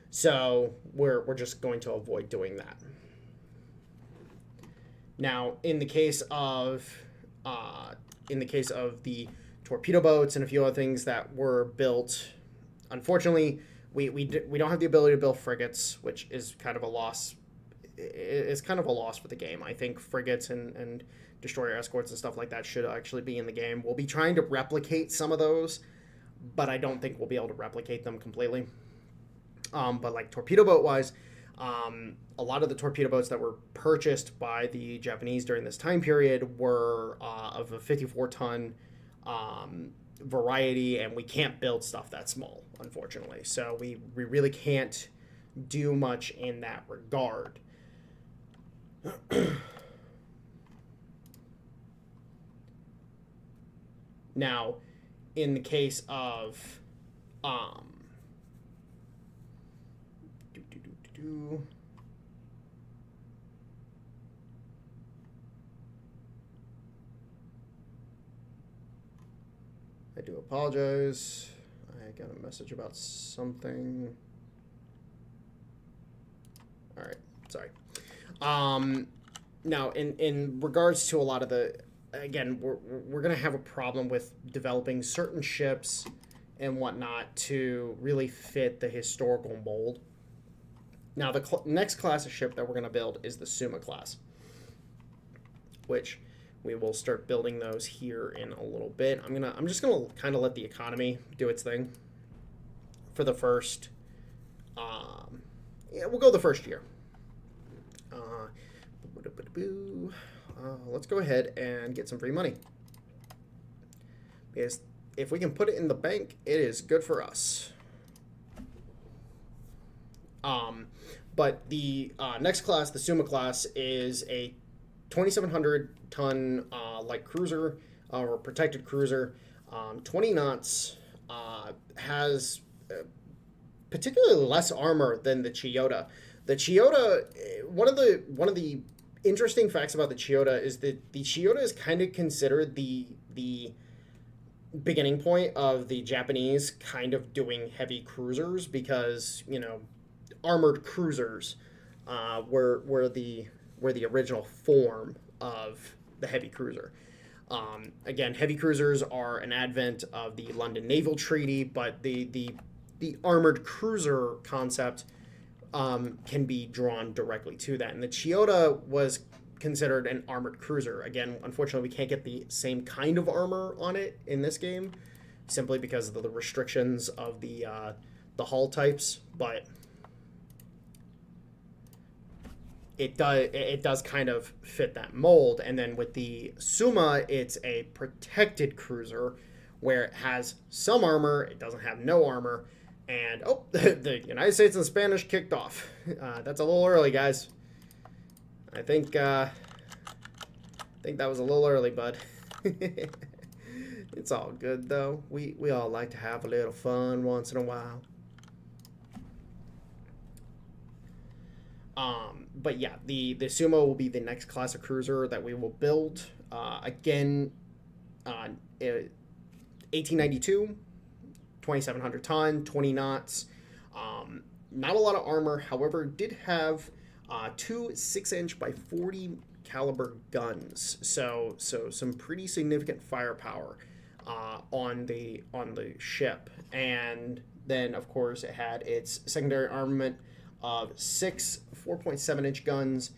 So we're just going to avoid doing that. Now, in the case of the torpedo boats and a few other things that were built, unfortunately, we don't have the ability to build frigates, which is kind of a loss. It's kind of a loss for the game. I think frigates and destroyer escorts and stuff like that should actually be in the game. We'll be trying to replicate some of those, but I don't think we'll be able to replicate them completely. But like torpedo boat wise, A lot of the torpedo boats that were purchased by the Japanese during this time period were of a 54-ton variety, and we can't build stuff that small, unfortunately. So we really can't do much in that regard. Now, in the case of I do apologize. I got a message about something. All right, sorry. Now, in regards to a lot of the, again, we're gonna have a problem with developing certain ships and whatnot to really fit the historical mold. Now, the next class of ship that we're gonna build is the Suma class, which we will start building those here in a little bit. I'm just gonna kind of let the economy do its thing for the first. Yeah, we'll go the first year. Let's go ahead and get some free money, because if we can put it in the bank, it is good for us. But the next class, the Suma class, is a 2,700-ton light cruiser or protected cruiser, 20 knots, has particularly less armor than the Chiyoda. The Chiyoda, one of the interesting facts about the Chiyoda is that the Chiyoda is kind of considered the beginning point of the Japanese kind of doing heavy cruisers, because, you know, armored cruisers were the original form of the heavy cruiser. Again, heavy cruisers are an advent of the London Naval Treaty, but the armored cruiser concept can be drawn directly to that. And the Chiyoda was considered an armored cruiser. Again, unfortunately, we can't get the same kind of armor on it in this game, simply because of the restrictions of the hull types, but it does kind of fit that mold. And then with the Suma, it's a protected cruiser where it has some armor, it doesn't have no armor. And the United States and Spanish kicked off. That's a little early, guys. I think that was a little early, bud. It's all good though. We all like to have a little fun once in a while. But yeah, the Sumo will be the next class of cruiser that we will build. Again, 1892, 2,700 ton, 20 knots. Not a lot of armor, however, did have two 6-inch by 40 caliber guns. So some pretty significant firepower on the ship. And then, of course, it had its secondary armament of 6 4.7-inch guns,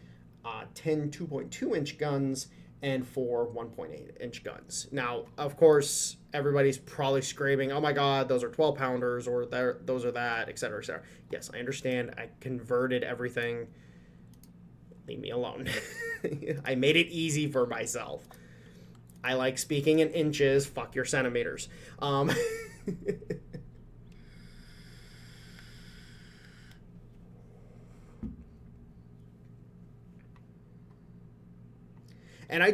10 2.2-inch guns, and 4 1.8-inch guns. Now, of course, everybody's probably screaming, oh my god, those are 12-pounders, or those are that, etc., etc. Yes, I understand. I converted everything. Leave me alone. I made it easy for myself. I like speaking in inches. Fuck your centimeters. And I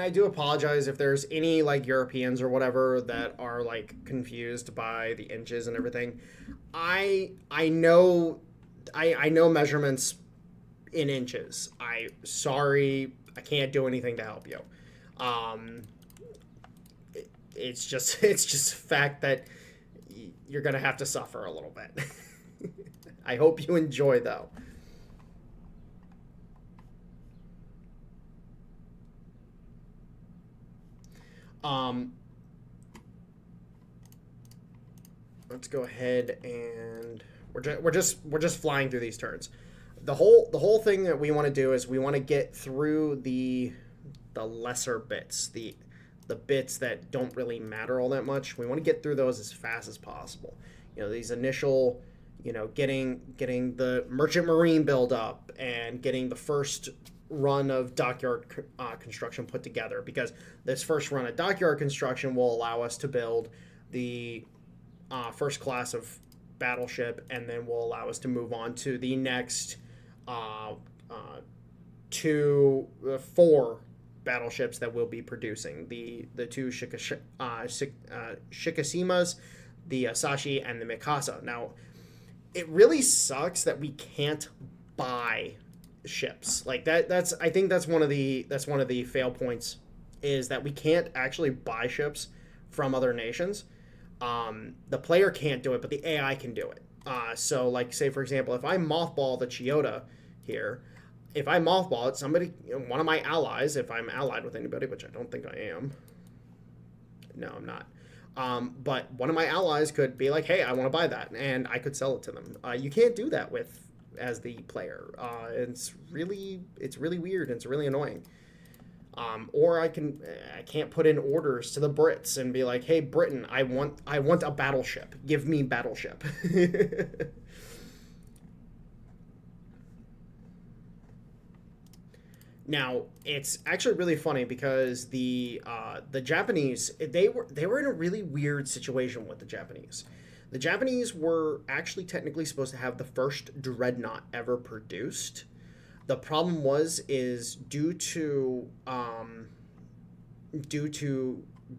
do apologize if there's any like Europeans or whatever that are like confused by the inches and everything. I know measurements in inches. Sorry, I can't do anything to help you. It's just a fact that you're gonna have to suffer a little bit. I hope you enjoy though. Let's go ahead and we're just flying through these turns. The whole thing that we want to do is we want to get through the lesser bits, the bits that don't really matter all that much. We want to get through those as fast as possible. You know, these initial you know, getting the merchant marine build up and getting the first run of dockyard construction put together, because this first run of dockyard construction will allow us to build the first class of battleship, and then will allow us to move on to the next uh, uh, four battleships that we'll be producing: the two Shikasimas, the Asashi, and the Mikasa. Now, it really sucks that we can't buy ships like that. I think that's one of the fail points, is that we can't actually buy ships from other nations. The player can't do it, but the AI can do it. So, like, say for example, if I mothball the Chiyoda here, if I mothball it, somebody, one of my allies, if I'm allied with anybody, which I don't think I am. No, I'm not. But one of my allies could be like, "Hey, I want to buy that," and I could sell it to them. You can't do that as the player. It's really weird and it's really annoying. Or I can't put in orders to the Brits and be like, "Hey, Britain, I want a battleship. Give me battleship." Now, it's actually really funny because the Japanese, they were in a really weird situation with the Japanese. The Japanese were actually technically supposed to have the first dreadnought ever produced. The problem is due to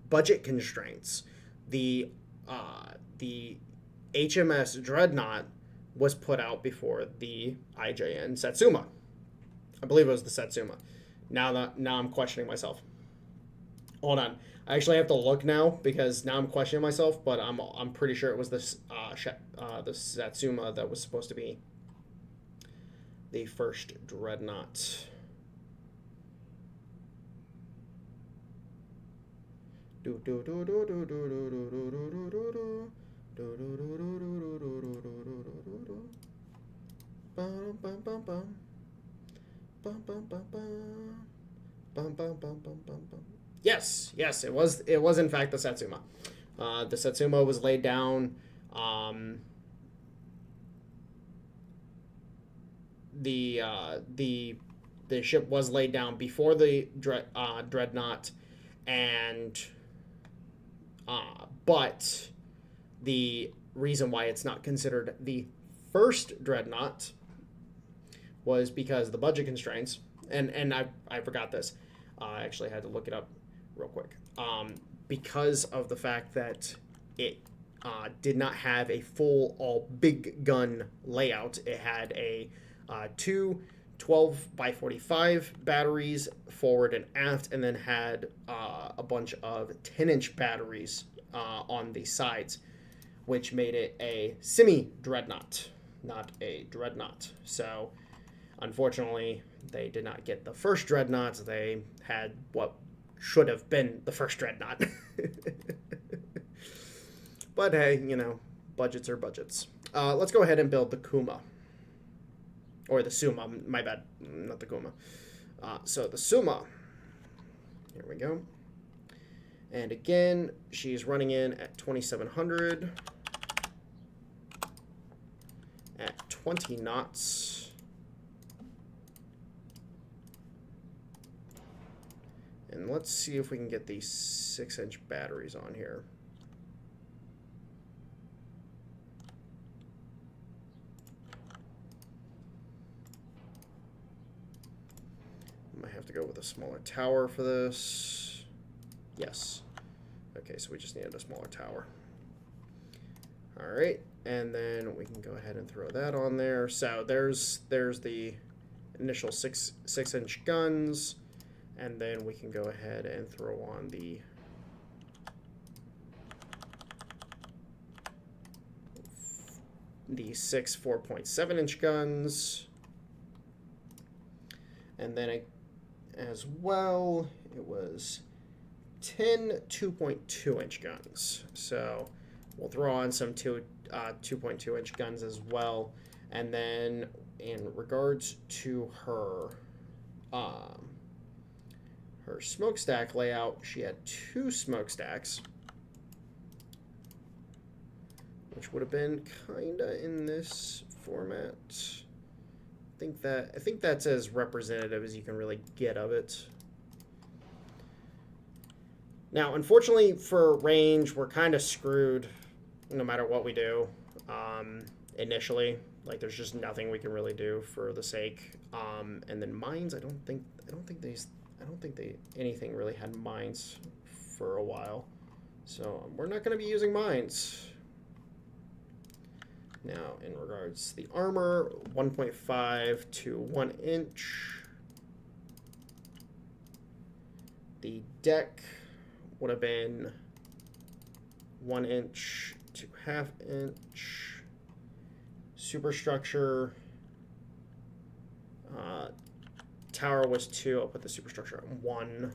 budget constraints, the HMS Dreadnought was put out before the IJN Satsuma. I believe it was the Satsuma. Now I'm questioning myself. Hold on, I actually have to look now because now I'm questioning myself. But I'm pretty sure it was this the Satsuma that was supposed to be the first dreadnought. Yes, it was in fact the Satsuma. The Satsuma was laid down. The ship was laid down before the dreadnought, and but the reason why it's not considered the first dreadnought was because of the budget constraints. And I forgot this. I actually had to look it up real quick. Because of the fact that it did not have a full all big gun layout. It had a two 12 by 45 batteries forward and aft, and then had a bunch of 10-inch batteries on the sides, which made it a semi-dreadnought, not a dreadnought. So, unfortunately, they did not get the first dreadnought. They had what should have been the first dreadnought. But hey, budgets are budgets. Let's go ahead and build the Kuma. Or the Suma, my bad, not the Kuma. So the Suma, here we go. And again, she's running in at 2,700 at 20 knots. And let's see if we can get these 6-inch batteries on here. Might have to go with a smaller tower for this. Yes. Okay, so we just needed a smaller tower. All right, and then we can go ahead and throw that on there. So there's the initial 6-inch guns, and then we can go ahead and throw on the six 4.7-inch guns, and then as well, it was 10 2.2-inch guns. So we'll throw on some 2.2-inch guns as well. And then in regards to her smokestack layout, she had 2 smokestacks. which would have been kinda in this format. I think that's as representative as you can really get of it. Now, unfortunately for range, we're kind of screwed no matter what we do. Initially, like there's just nothing we can really do for the sake. And then mines, I don't think anything really had mines for a while. So we're not going to be using mines. Now, in regards to the armor, 1.5 to 1 inch. The deck would have been 1 inch to 1/2 inch. Superstructure. Tower was 2. I'll put the superstructure at 1.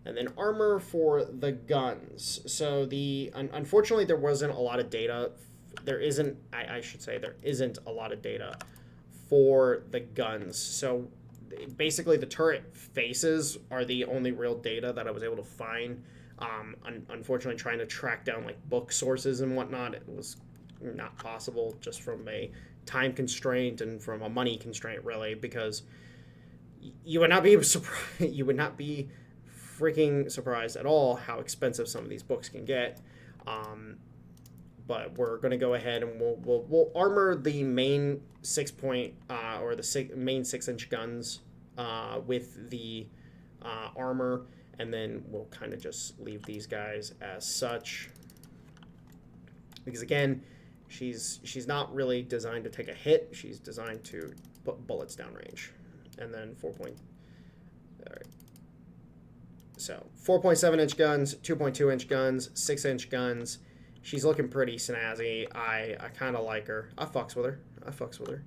And then armor for the guns. So unfortunately there wasn't a lot of data. I should say there isn't a lot of data for the guns. So basically the turret faces are the only real data that I was able to find. Unfortunately, trying to track down like book sources and whatnot, it was not possible just from a time constraint and from a money constraint, really, because you would not be surprised. You would not be freaking surprised at all how expensive some of these books can get. But we're going to go ahead and we'll armor the main main 6-inch guns with the armor, and then we'll kind of just leave these guys as such. Because again, she's not really designed to take a hit. She's designed to put bullets downrange. And then 4.7-inch guns, 2.2-inch guns, 6-inch guns. She's looking pretty snazzy. I kind of like her. I fucks with her.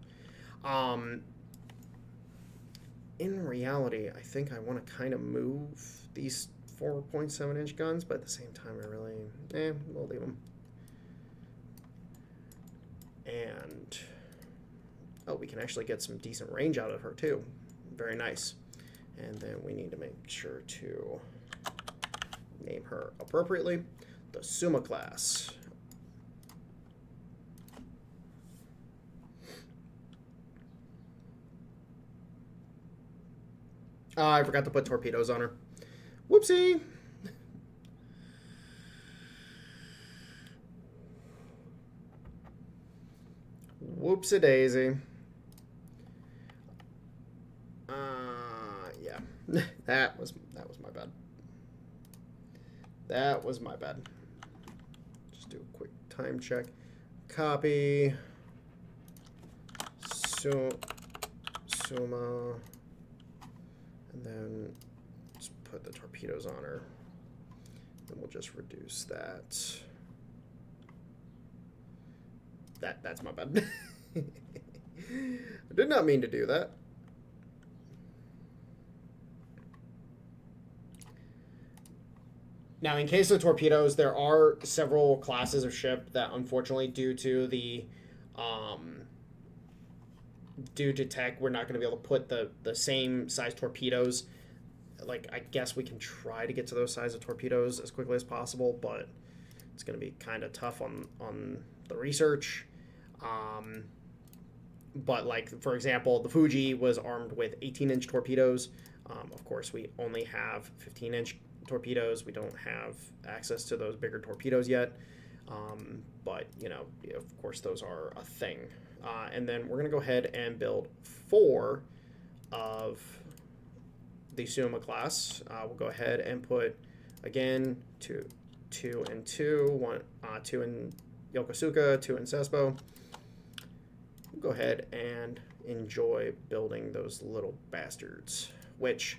In reality, I think I want to kind of move these 4.7-inch guns, but at the same time, we'll leave them. And, we can actually get some decent range out of her, too. Very nice. And then we need to make sure to name her appropriately. The Suma class. I forgot to put torpedoes on her. Whoopsie. Whoopsie-daisy. Yeah. That was my bad. That was my bad. Just do a quick time check. Copy. Suma. And then let's put the torpedoes on her. And we'll just reduce that. That's my bad. I did not mean to do that. Now, in case of torpedoes, there are several classes of ship that, unfortunately, due to tech, we're not going to be able to put the same size torpedoes. Like, I guess we can try to get to those size of torpedoes as quickly as possible, but it's going to be kind of tough on the research. But, like, for example, the Fuji was armed with 18-inch torpedoes. Of course, we only have 15-inch torpedoes. We don't have access to those bigger torpedoes yet. But, of course, those are a thing. And then we're going to go ahead and build 4 of the Suma class. We'll go ahead and put, again, 2 and 2, 2 in Yokosuka, 2 in Sesbo. We'll go ahead and enjoy building those little bastards, which,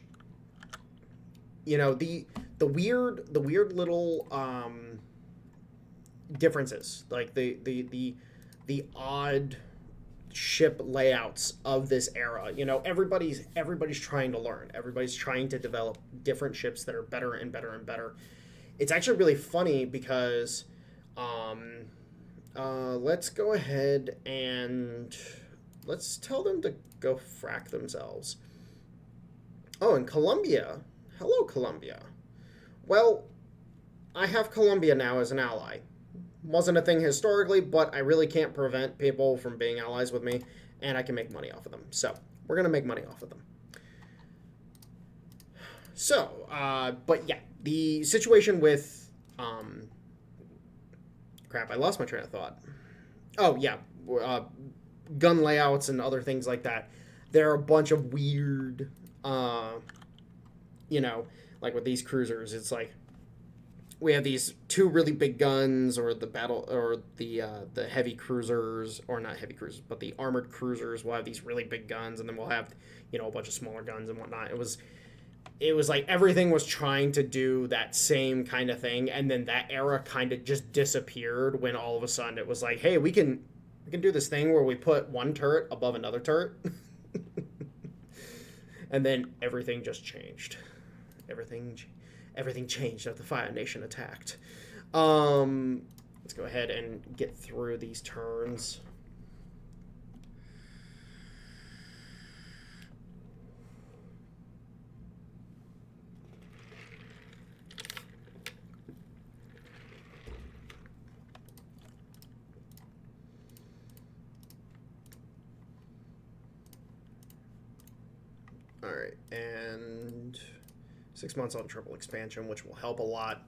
the weird little differences, like the odd ship layouts of this era. Everybody's trying to learn. Everybody's trying to develop different ships that are better and better and better. It's actually really funny because let's go ahead and let's tell them to go frack themselves. Oh, and Colombia. Hello, Colombia. Well, I have Colombia now as an ally. Wasn't a thing historically, but I really can't prevent people from being allies with me, and I can make money off of them. So we're going to make money off of them. So, but yeah, the situation with, crap, I lost my train of thought. Oh, yeah, gun layouts and other things like that. There are a bunch of weird, you know, like with these cruisers, it's like we have these two really big guns, or the heavy cruisers, or not heavy cruisers, but the armored cruisers will have these really big guns, and then we'll have, you know, a bunch of smaller guns and whatnot. It was like everything was trying to do that same kind of thing, and then that era kind of just disappeared when all of a sudden it was like, hey, we can do this thing where we put one turret above another turret. And then everything just changed. Everything changed after the Fire Nation attacked. Let's go ahead and get through these turns. All right, and 6 months on triple expansion, which will help a lot.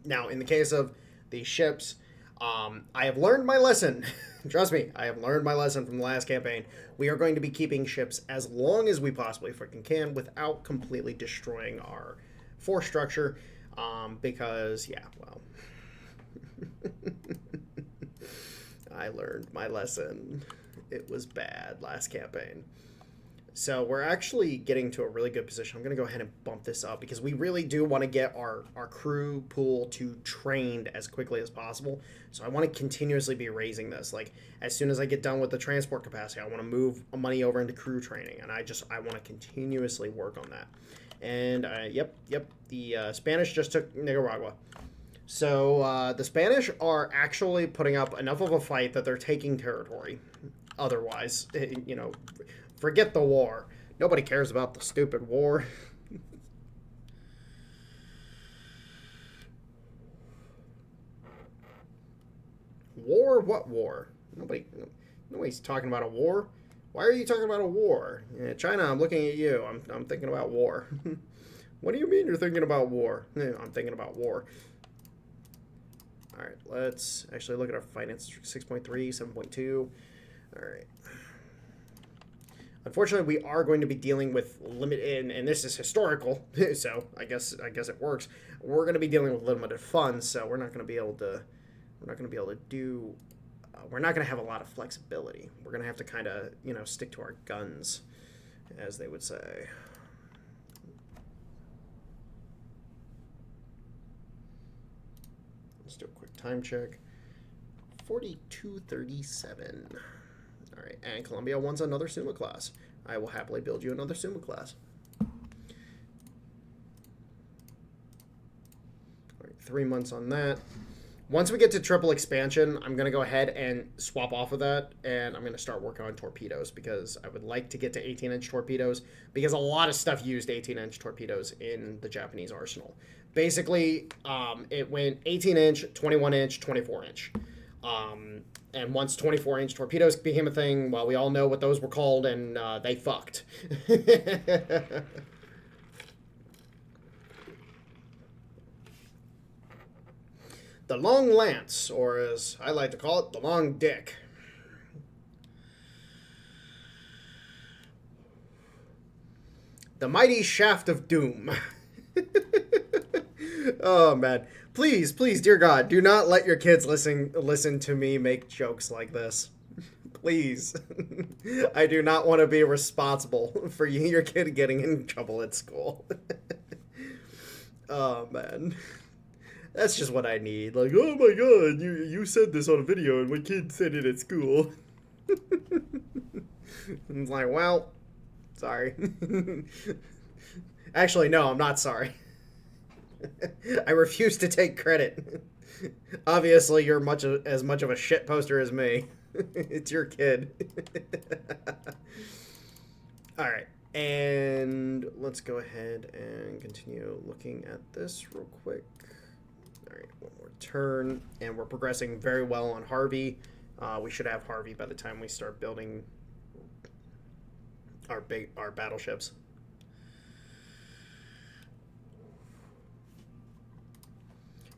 Now, in the case of these ships, I have learned my lesson. Trust me, I have learned my lesson from the last campaign. We are going to be keeping ships as long as we possibly freaking can without completely destroying our force structure, because, yeah, well, I learned my lesson. It was bad last campaign. So we're actually getting to a really good position. I'm going to go ahead and bump this up because we really do want to get our crew pool to trained as quickly as possible. So I want to continuously be raising this. Like, as soon as I get done with the transport capacity, I want to move money over into crew training. And I want to continuously work on that. And, yep, the Spanish just took Nicaragua. So the Spanish are actually putting up enough of a fight that they're taking territory. Otherwise, you know, forget the war. Nobody cares about the stupid war. War? What war? Nobody's talking about a war. Why are you talking about a war? Yeah, China, I'm looking at you. I'm thinking about war. What do you mean you're thinking about war? I'm thinking about war. All right, let's actually look at our finance. 6.3, 7.2. All right. Unfortunately, we are going to be dealing with limited, and this is historical, so I guess it works. We're going to be dealing with limited funds, so we're not going to be able to do. We're not going to have a lot of flexibility. We're going to have to kind of, you know, stick to our guns, as they would say. Let's do a quick time check. 4237. All right, and Columbia wants another Suma class. I will happily build you another Suma class. All right, 3 months on that. Once we get to triple expansion, I'm going to go ahead and swap off of that, and I'm going to start working on torpedoes because I would like to get to 18-inch torpedoes because a lot of stuff used 18-inch torpedoes in the Japanese arsenal. Basically, it went 18-inch, 21-inch, 24-inch. And once 24-inch torpedoes became a thing, well, we all know what those were called, and they fucked. The Long Lance, or as I like to call it, the Long Dick. The Mighty Shaft of Doom. Oh, man. Please, dear God, do not let your kids listen to me make jokes like this. Please. I do not want to be responsible for your kid getting in trouble at school. Oh, man. That's just what I need. Like, oh my God, you said this on a video and my kid said it at school. It's like, well, sorry. Actually, no, I'm not sorry. I refuse to take credit. Obviously, you're as much of a shit poster as me. It's your kid. All right, and let's go ahead and continue looking at this real quick. All right, one more turn, and we're progressing very well on Harvey. We should have Harvey by the time we start building our battleships.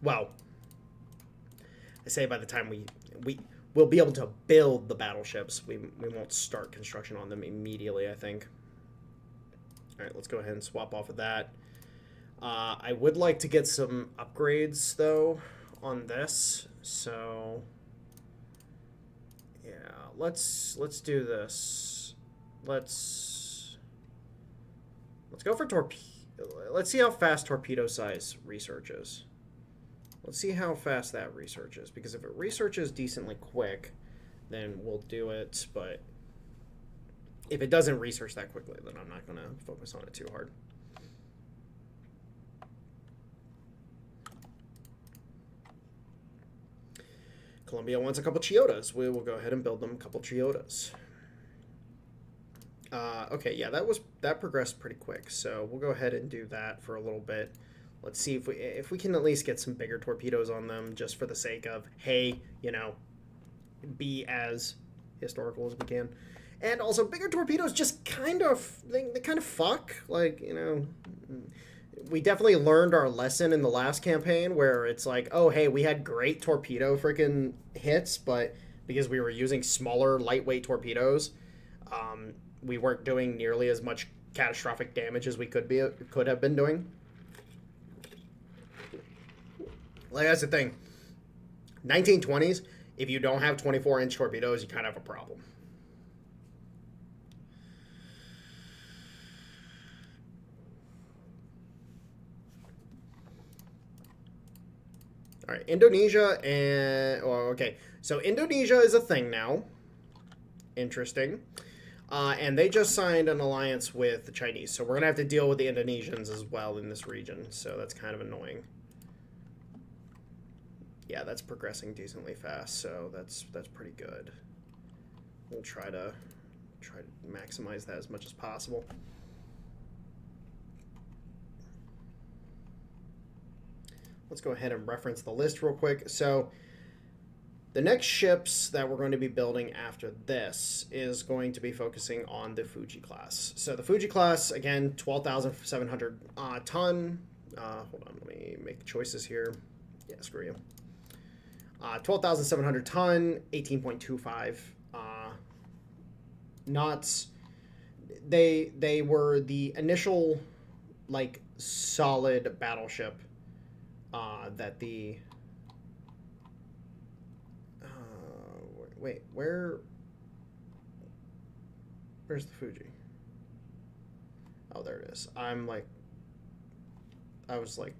Well, I say by the time we'll be able to build the battleships. We won't start construction on them immediately, I think. All right, let's go ahead and swap off of that. I would like to get some upgrades, though, on this. So, yeah, let's do this. Let's go for torpedo. Let's see how fast torpedo size researches. Let's see how fast that researches, because if it researches decently quick, then we'll do it, but if it doesn't research that quickly, then I'm not going to focus on it too hard. Columbia wants a couple Chiodas. We will go ahead and build them a couple Chiodas. Okay, yeah, that progressed pretty quick, so we'll go ahead and do that for a little bit. Let's see if we can at least get some bigger torpedoes on them, just for the sake of, hey, you know, be as historical as we can. And also, bigger torpedoes just kind of, they kind of fuck. Like, you know, we definitely learned our lesson in the last campaign where it's like, oh, hey, we had great torpedo freaking hits, but because we were using smaller, lightweight torpedoes, we weren't doing nearly as much catastrophic damage as we could have been doing. Like, that's the thing. 1920s, if you don't have 24-inch torpedoes, you kind of have a problem. All right, Indonesia and... Oh, okay, so Indonesia is a thing now. Interesting. And they just signed an alliance with the Chinese, so we're going to have to deal with the Indonesians as well in this region, so that's kind of annoying. Yeah, that's progressing decently fast, so that's pretty good. We'll try to maximize that as much as possible. Let's go ahead and reference the list real quick. So the next ships that we're going to be building after this is going to be focusing on the Fuji class. So the Fuji class, again, 12,700 ton. Hold on, let me make choices here. Yeah, screw you. 12,700 ton, 18.25 knots. They were the initial, like, solid battleship that the... wait, where's the Fuji? Oh, there it is. I was like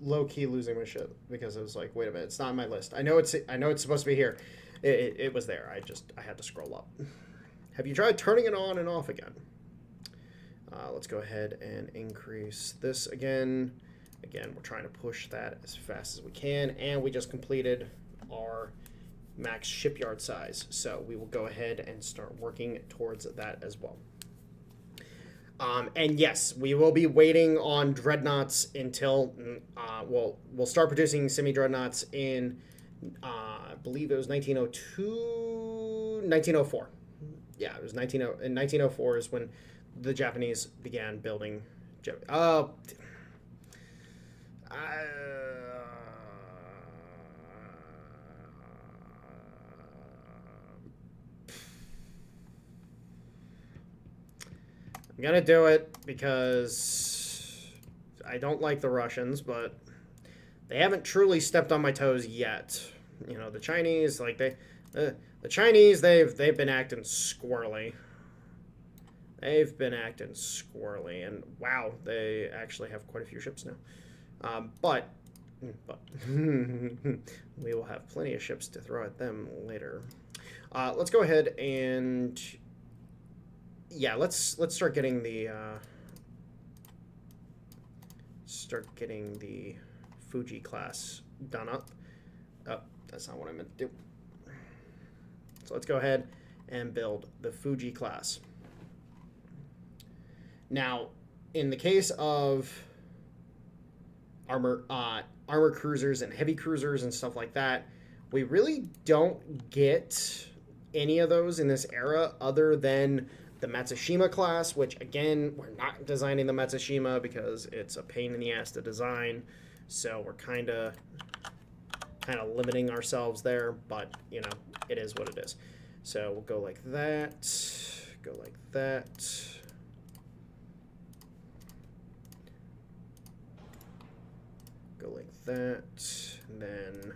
low-key losing my shit because I was like, wait a minute, it's not on my list. I know it's supposed to be here. It was there. I had to scroll up. Have you tried turning it on and off again? Let's go ahead and increase this again. Again, we're trying to push that as fast as we can, and we just completed our max shipyard size, so we will go ahead and start working towards that as well. And yes, we will be waiting on Dreadnoughts until we'll start producing semi-Dreadnoughts in I believe it was 1904. Yeah, it was in 1904 is when the Japanese began building. I'm gonna do it because I don't like the Russians, but they haven't truly stepped on my toes yet. You know, the Chinese, like the Chinese, they've been acting squirrely. They've been acting squirrely, and wow, they actually have quite a few ships now. But we will have plenty of ships to throw at them later. Let's go ahead and yeah, let's start getting the Fuji class done up. Oh, that's not what I meant to do. So let's go ahead and build the Fuji class. Now, in the case of armor, armor cruisers and heavy cruisers and stuff like that. We really don't get any of those in this era other than the Matsushima class, which again, we're not designing the Matsushima because it's a pain in the ass to design. So we're kind of limiting ourselves there, but you know, it is what it is. So we'll go like that, go like that. Go like that, and then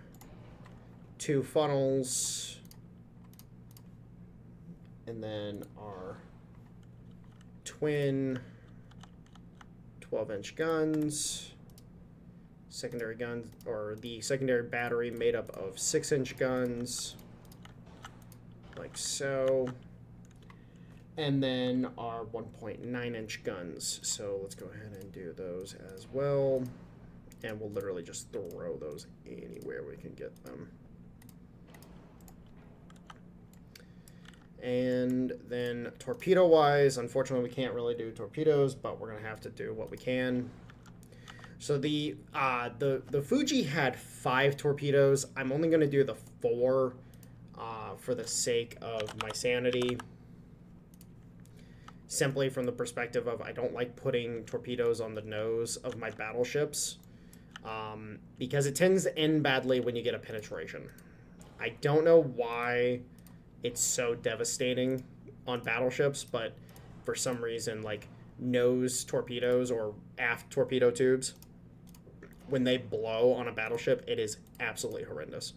2 funnels, and then our twin 12-inch guns, secondary guns, or the secondary battery made up of 6-inch guns, like so, and then our 1.9-inch guns. So let's go ahead and do those as well, and we'll literally just throw those anywhere we can get them. And then torpedo-wise, unfortunately, we can't really do torpedoes, but we're gonna have to do what we can. So the Fuji had 5 torpedoes. I'm only gonna do the 4 for the sake of my sanity. Simply from the perspective of I don't like putting torpedoes on the nose of my battleships, because it tends to end badly when you get a penetration. I don't know why it's so devastating on battleships, but for some reason, like nose torpedoes or aft torpedo tubes, when they blow on a battleship, it is absolutely horrendous.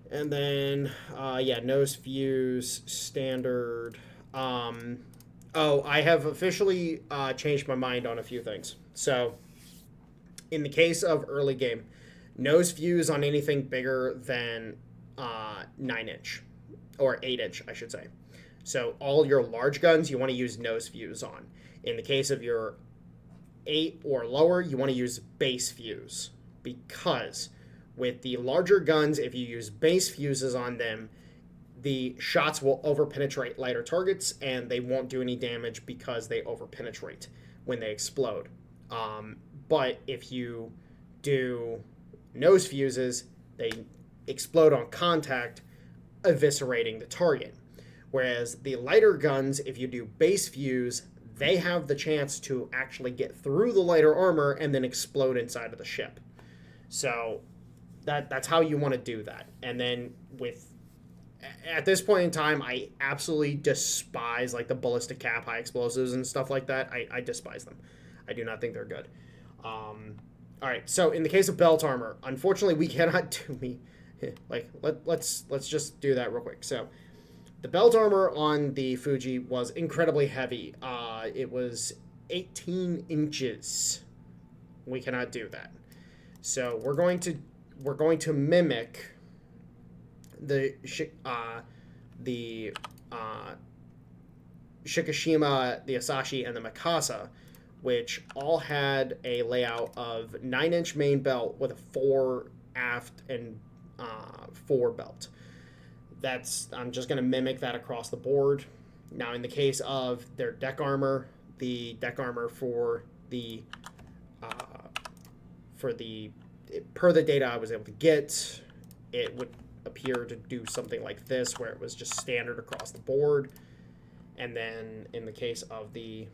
And then, yeah, nose fuse, standard. Oh, I have officially changed my mind on a few things. So, in the case of early game, nose fuse on anything bigger than 9-inch, or 8-inch, I should say. So all your large guns, you want to use nose fuse on. In the case of your 8 or lower, you want to use base fuse, because with the larger guns, if you use base fuses on them, the shots will over-penetrate lighter targets, and they won't do any damage because they over-penetrate when they explode. But if you do nose fuses, they explode on contact, eviscerating the target. Whereas the lighter guns, if you do base fuse, they have the chance to actually get through the lighter armor and then explode inside of the ship. So that's how you want to do that. And then at this point in time, I absolutely despise like the ballistic cap high explosives and stuff like that. I despise them. I do not think they're good. All right, so in the case of belt armor, unfortunately, we cannot do let's just do that real quick. So the belt armor on the Fuji was incredibly heavy. It was 18 inches. We cannot do that. So we're going to mimic the Shikishima, the Asahi, and the Mikasa, which all had a layout of 9-inch main belt with a 4 aft and 4 belt. I'm just going to mimic that across the board. Now, in the case of their deck armor, the deck armor for the per the data I was able to get, it would appear to do something like this, where it was just standard across the board. And then in the case of the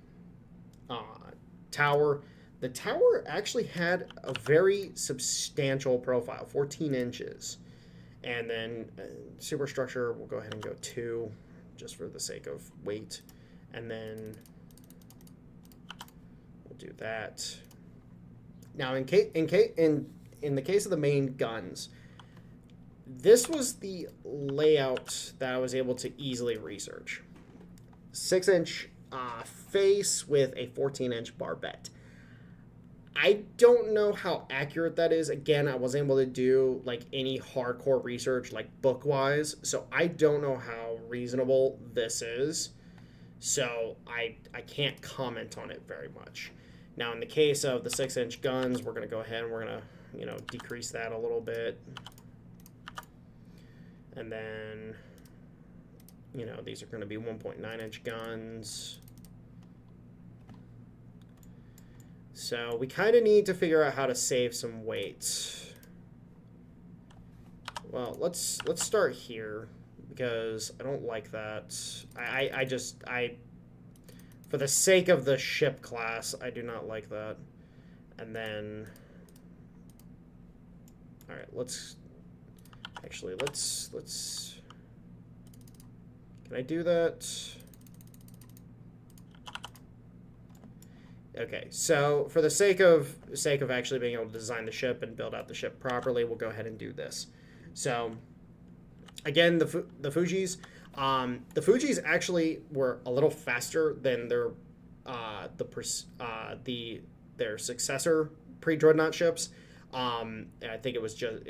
tower, the tower actually had a very substantial profile, 14 inches. And then superstructure, we'll go ahead and go 2, just for the sake of weight. And then we'll do that. Now, in the case of the main guns, this was the layout that I was able to easily research. 6-inch face with a 14-inch barbette. I don't know how accurate that is. Again, I wasn't able to do like any hardcore research, like book-wise, so I don't know how reasonable this is. So I can't comment on it very much. Now, in the case of the 6-inch guns, we're going to go ahead and we're going to, decrease that a little bit. And then, these are going to be 1.9-inch guns. So So we kind of need to figure out how to save some weight. Well, let's start here because I don't like that. I for the sake of the ship class, I do not like that. And then, all right, let's can I do that? Okay, so for the sake of actually being able to design the ship and build out the ship properly, we'll go ahead and do this. So again, the Fujis, the Fujis actually were a little faster than their successor pre-Dreadnought ships. I think it was just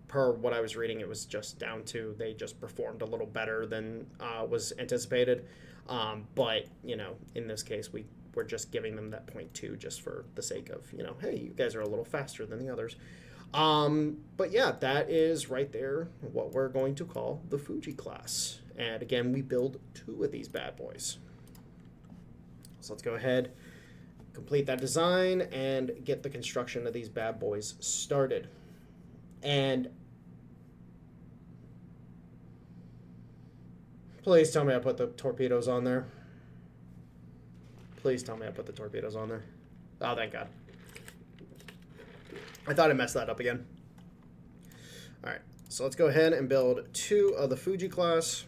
per what I was reading, it was just down to they just performed a little better than was anticipated. But you know, in this case, we're just giving them that 0.2 just for the sake of, you know, hey, you guys are a little faster than the others. But yeah, that is right there what we're going to call the Fuji class. And again, we build 2 of these bad boys. So let's go ahead, complete that design, and get the construction of these bad boys started. And please tell me I put the torpedoes on there. Please tell me I put the torpedoes on there. Oh, thank God. I thought I messed that up again. All right, so let's go ahead and build 2 of the Fuji class.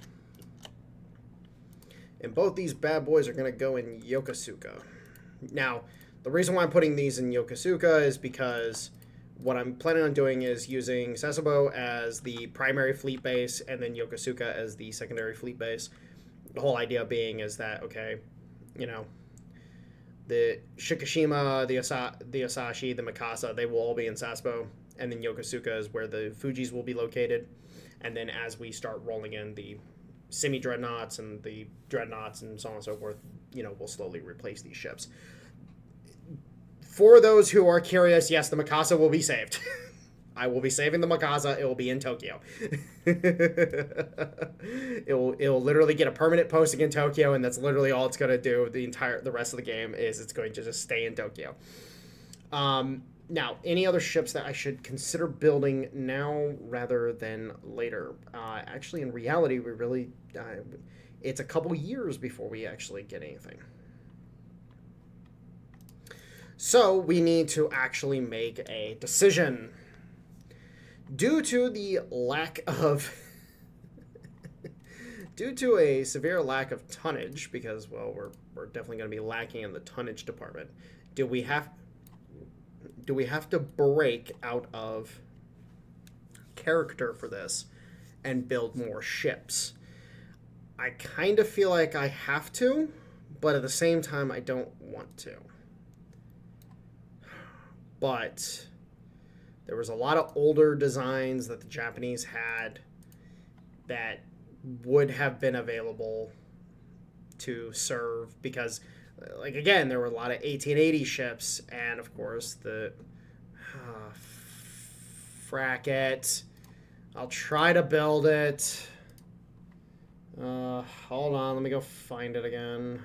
And both these bad boys are going to go in Yokosuka. Now, the reason why I'm putting these in Yokosuka is because what I'm planning on doing is using Sasebo as the primary fleet base and then Yokosuka as the secondary fleet base. The whole idea being is that, okay, you know, the Shikishima, the Asashi, the Mikasa, they will all be in Sasebo, and then Yokosuka is where the Fujis will be located. And then as we start rolling in the semi-dreadnoughts and the dreadnoughts and so on and so forth, you know, we'll slowly replace these ships. For those who are curious, yes, the Mikasa will be saved. I will be saving the Mikasa. It will be in Tokyo. It will literally get a permanent posting in Tokyo, and that's literally all it's going to do. The rest of the game is it's going to just stay in Tokyo. Now, any other ships that I should consider building now rather than later? Actually, in reality, we really it's a couple years before we actually get anything. So we need to actually make a decision. Due to the lack of, due to a severe lack of tonnage, because, well, we're definitely going to be lacking in the tonnage department, do we have to break out of character for this and build more ships? I kind of feel like I have to, but at the same time, I don't want to. But there was a lot of older designs that the Japanese had that would have been available to serve because, like, again, there were a lot of 1880 ships, and of course the Fracket. I'll try to build it. Hold on, let me go find it again.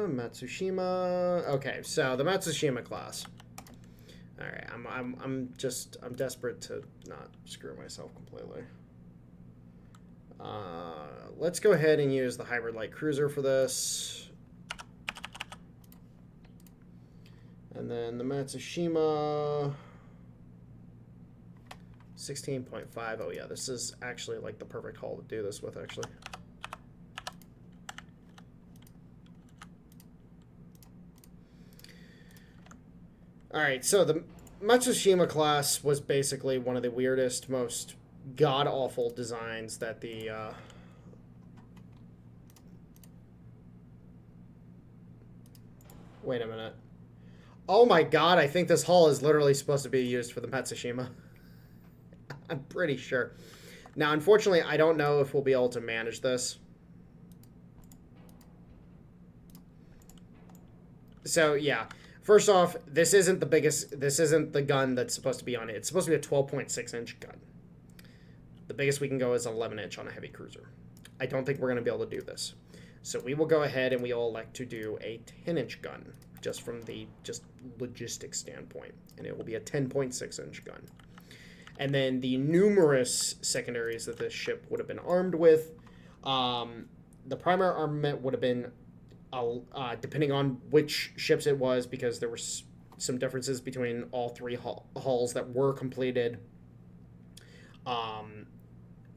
Matsushima. Okay, so the Matsushima class. All right, I'm desperate to not screw myself completely. Let's go ahead and use the hybrid light cruiser for this, and then the Matsushima 16.5. Oh yeah, this is actually like the perfect hull to do this with, actually. Alright, so the Matsushima class was basically one of the weirdest, most god-awful designs that the... Wait a minute. Oh my god, I think this hull is literally supposed to be used for the Matsushima. I'm pretty sure. Now, unfortunately, I don't know if we'll be able to manage this. So, yeah. First off, this isn't the biggest, this isn't the gun that's supposed to be on it. It's supposed to be a 12.6-inch gun. The biggest we can go is 11-inch on a heavy cruiser. I don't think we're going to be able to do this. So we will go ahead and we will elect to do a 10-inch gun, just from the logistics standpoint. And it will be a 10.6-inch gun. And then the numerous secondaries that this ship would have been armed with, the primary armament would have been, depending on which ships it was, because there were some differences between all three hulls that were completed,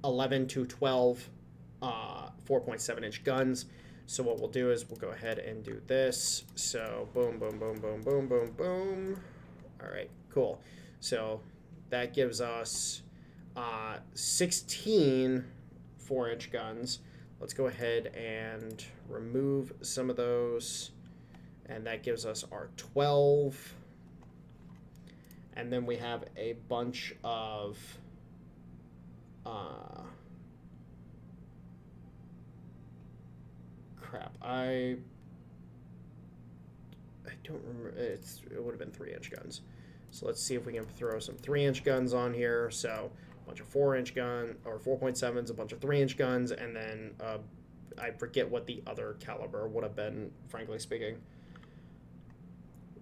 11 to 12 4.7-inch guns. So what we'll do is we'll go ahead and do this. So boom, boom, boom, boom, boom, boom, boom. All right, cool. So that gives us 16 4-inch guns. Let's go ahead and remove some of those. And that gives us our 12. And then we have a bunch of crap. I don't remember. It would have been 3-inch guns. So let's see if we can throw some 3-inch guns on here. So a bunch of 4-inch gun or 4.7s, a bunch of 3-inch guns, and then I forget what the other caliber would have been. Frankly speaking,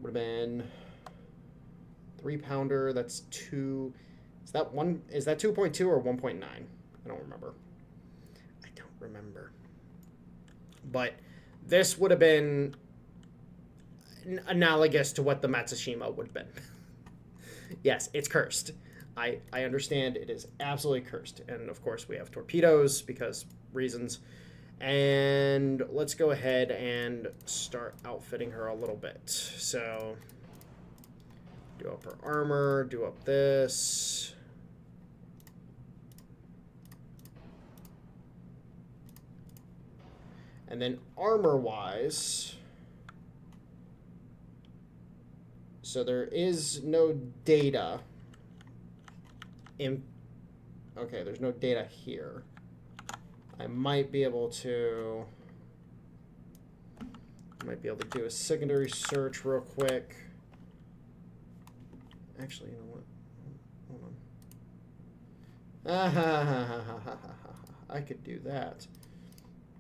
would have been 3-pounder. That's 2. Is that 1? Is that 2.2 or 1.9? I don't remember. But this would have been analogous to what the Matsushima would have been. Yes, it's cursed. I understand it is absolutely cursed. And of course we have torpedoes because reasons. And let's go ahead and start outfitting her a little bit. So do up her armor, do up this. And then armor-wise, so there is no data in, okay, there's no data here. I might be able to do a secondary search real quick. Actually, you know what? Hold on. I could do that.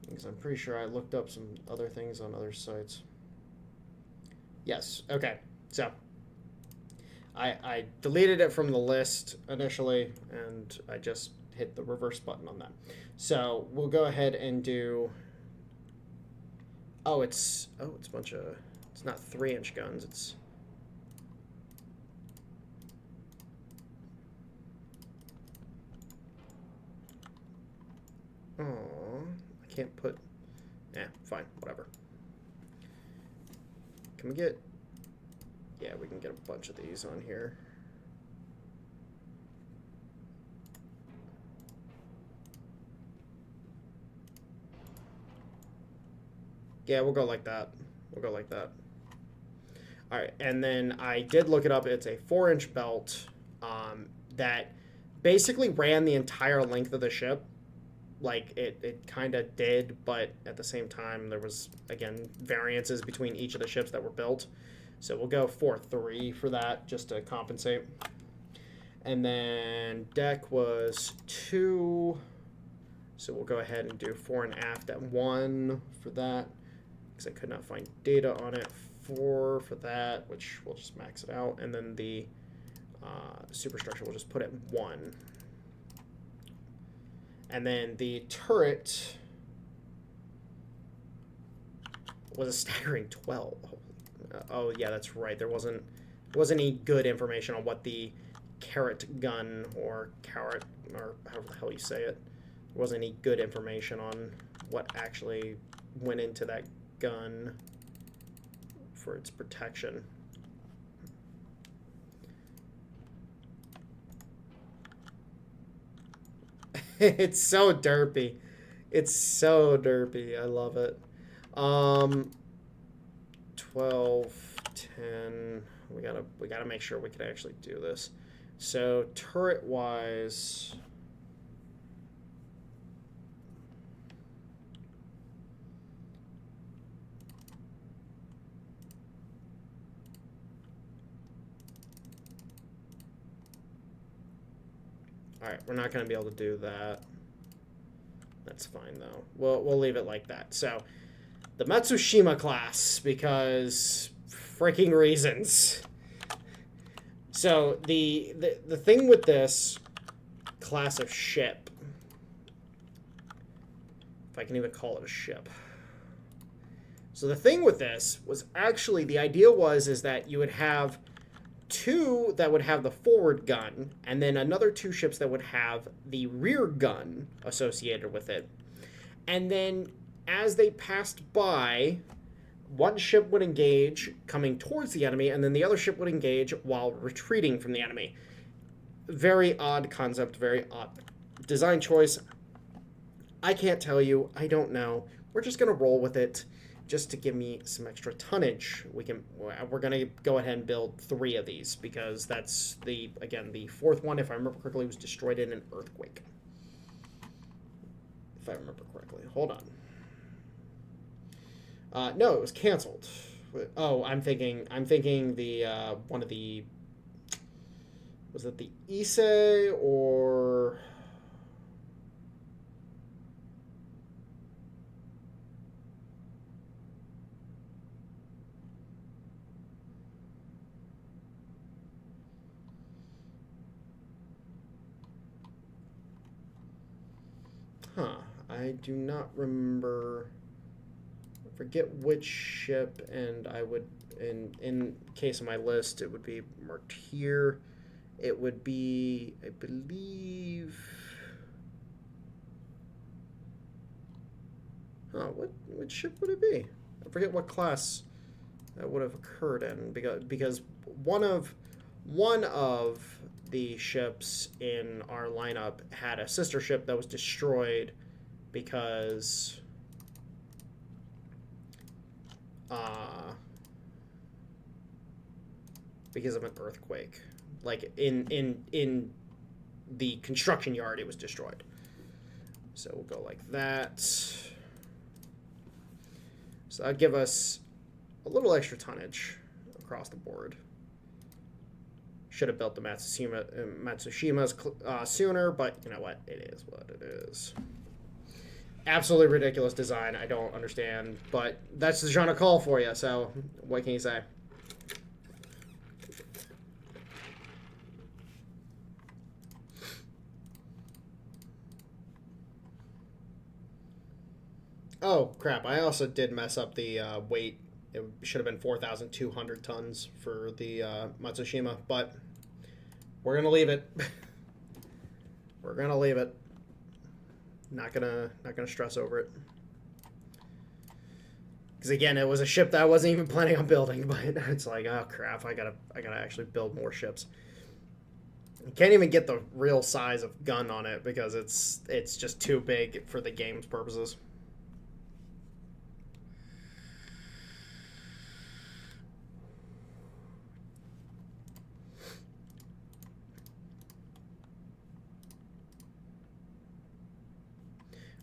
Because I'm pretty sure I looked up some other things on other sites. Yes, okay. So I deleted it from the list initially, and I just hit the reverse button on that. So we'll go ahead and do, it's a bunch of, it's not 3-inch guns, it's, can't put, fine, whatever. Can we get, yeah, we can get a bunch of these on here. Yeah, we'll go like that. All right, and then I did look it up. It's a 4-inch belt that basically ran the entire length of the ship. Like, it kind of did, but at the same time, there was, again, variances between each of the ships that were built. So we'll go 4.3 for that, just to compensate. And then deck was 2. So we'll go ahead and do fore and aft at 1 for that, because I could not find data on it. 4 for that, which we'll just max it out. And then the superstructure we'll just put at 1. And then the turret was a staggering 12. Oh yeah, that's right. There wasn't any good information on what the carrot gun or carrot, or however the hell you say it. There wasn't any good information on what actually went into that gun for its protection. It's so derpy. It's so derpy. I love it. 12, 10. We gotta make sure we can actually do this. So turret wise, all right, we're not gonna be able to do that. That's fine, though. We'll leave it like that. So, the Matsushima class, because freaking reasons. So, the thing with this class of ship, if I can even call it a ship. So, the thing with this was actually, the idea is that you would have two that would have the forward gun, and then another two ships that would have the rear gun associated with it. And then as they passed by, one ship would engage coming towards the enemy, and then the other ship would engage while retreating from the enemy. Very odd concept, very odd design choice. I can't tell you. I don't know. We're just going to roll with it. Just to give me some extra tonnage, we're going to go ahead and build 3 of these, because that's the fourth one, if I remember correctly, was destroyed in an earthquake. If I remember correctly. Hold on. No, it was canceled. Oh, I'm thinking the one of the, was it the Issei or... Huh, I do not remember. I forget which ship, and I would, in case of my list, it would be marked here. It would be, I believe... Huh, what ship would it be? I forget what class that would have occurred in, because one of the ships in our lineup had a sister ship that was destroyed because of an earthquake. Like in the construction yard, it was destroyed. So we'll go like that. So that'd give us a little extra tonnage across the board. Should have built the Matsushimas sooner, but you know what? It is what it is. Absolutely ridiculous design. I don't understand, but that's the genre call for you, so what can you say? Oh, crap. I also did mess up the weight. It should have been 4,200 tons for the Matsushima, but we're going to leave it. We're going to leave it. Not gonna stress over it. Because again, it was a ship that I wasn't even planning on building, but it's like, oh crap, I gotta actually build more ships. You can't even get the real size of gun on it because it's just too big for the game's purposes.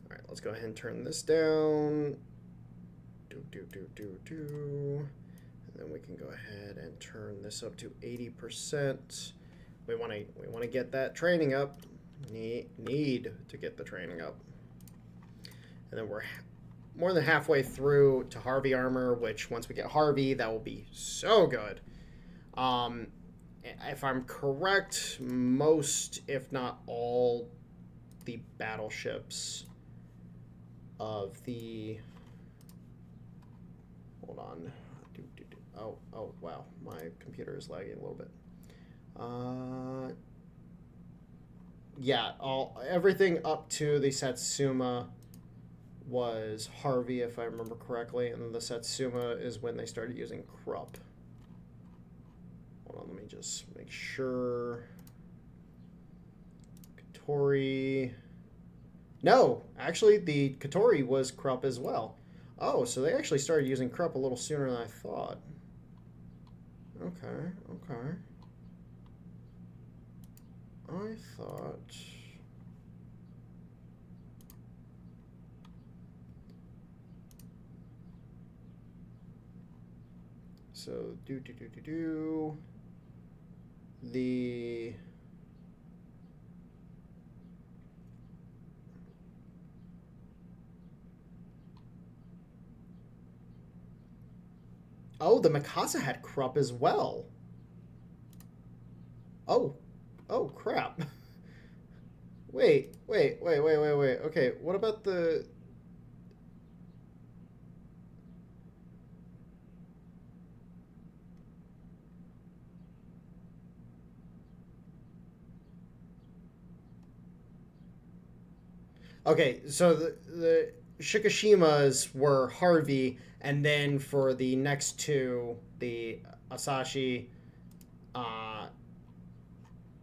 Alright, let's go ahead and turn this down. And then we can go ahead and turn this up to 80%. We want to get that training up. Need to get the training up. And then we're more than halfway through to Harvey armor, which once we get Harvey, that will be so good. If I'm correct, most, if not all, the battleships of the... Hold on. Oh, wow. My computer is lagging a little bit. Yeah, everything up to the Satsuma was Harvey, if I remember correctly, and then the Satsuma is when they started using Krupp. Hold on, let me just make sure. Katori. No, actually, the Katori was Krupp as well. Oh, so they actually started using Krupp a little sooner than I thought. Okay. I thought... So, Oh, the Mikasa had Krupp as well. Oh. Oh, crap. Wait. Okay, what about the... Okay, so the Shikishimas were Harvey, and then for the next two, the Asashi uh,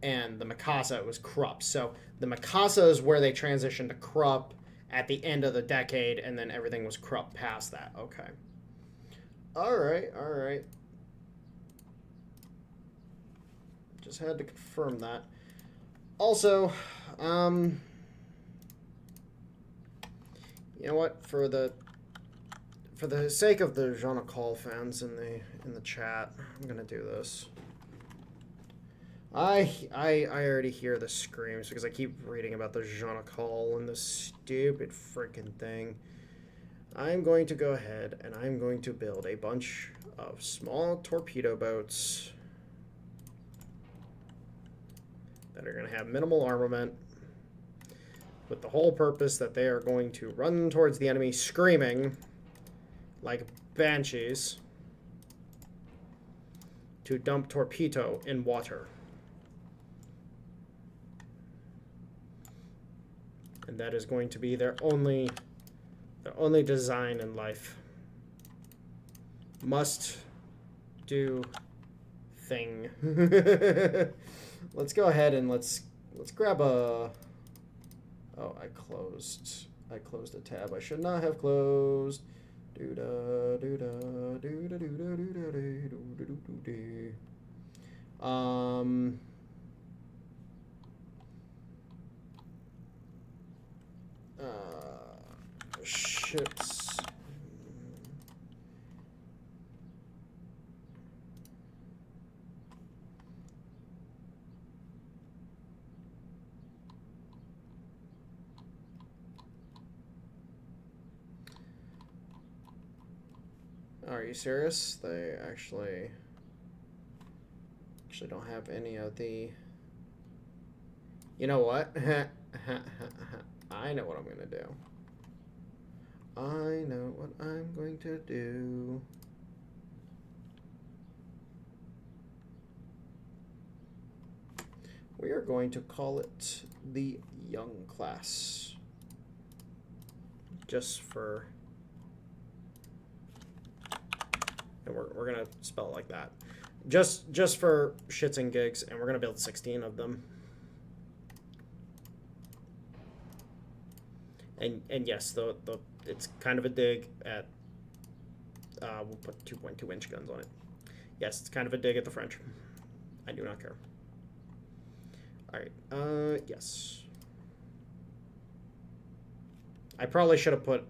and the Mikasa, it was Krupp. So the Mikasa is where they transitioned to Krupp at the end of the decade, and then everything was Krupp past that. Okay. All right. Just had to confirm that. Also, you know what? For the sake of the Jean Call fans in the chat, I'm gonna do this. I already hear the screams because I keep reading about the Jean Call and this stupid freaking thing. I'm going to go ahead and I'm going to build a bunch of small torpedo boats that are going to have minimal armament, with the whole purpose that they are going to run towards the enemy screaming like banshees to dump torpedo in water. And that is going to be their only design in life. Must do thing. Let's go ahead and let's grab a... Oh, I closed a tab I should not have closed. Ships. Are you serious? They actually don't have any of the... You know what? I know what I'm gonna do. I know what I'm going to do. We are going to call it the Young class. Just for... And we're gonna spell it like that. Just for shits and gigs, and we're gonna build 16 of them. And yes, it's kind of a dig at... we'll put 2.2 inch guns on it. Yes, it's kind of a dig at the French. I do not care. Alright, yes. I probably should have put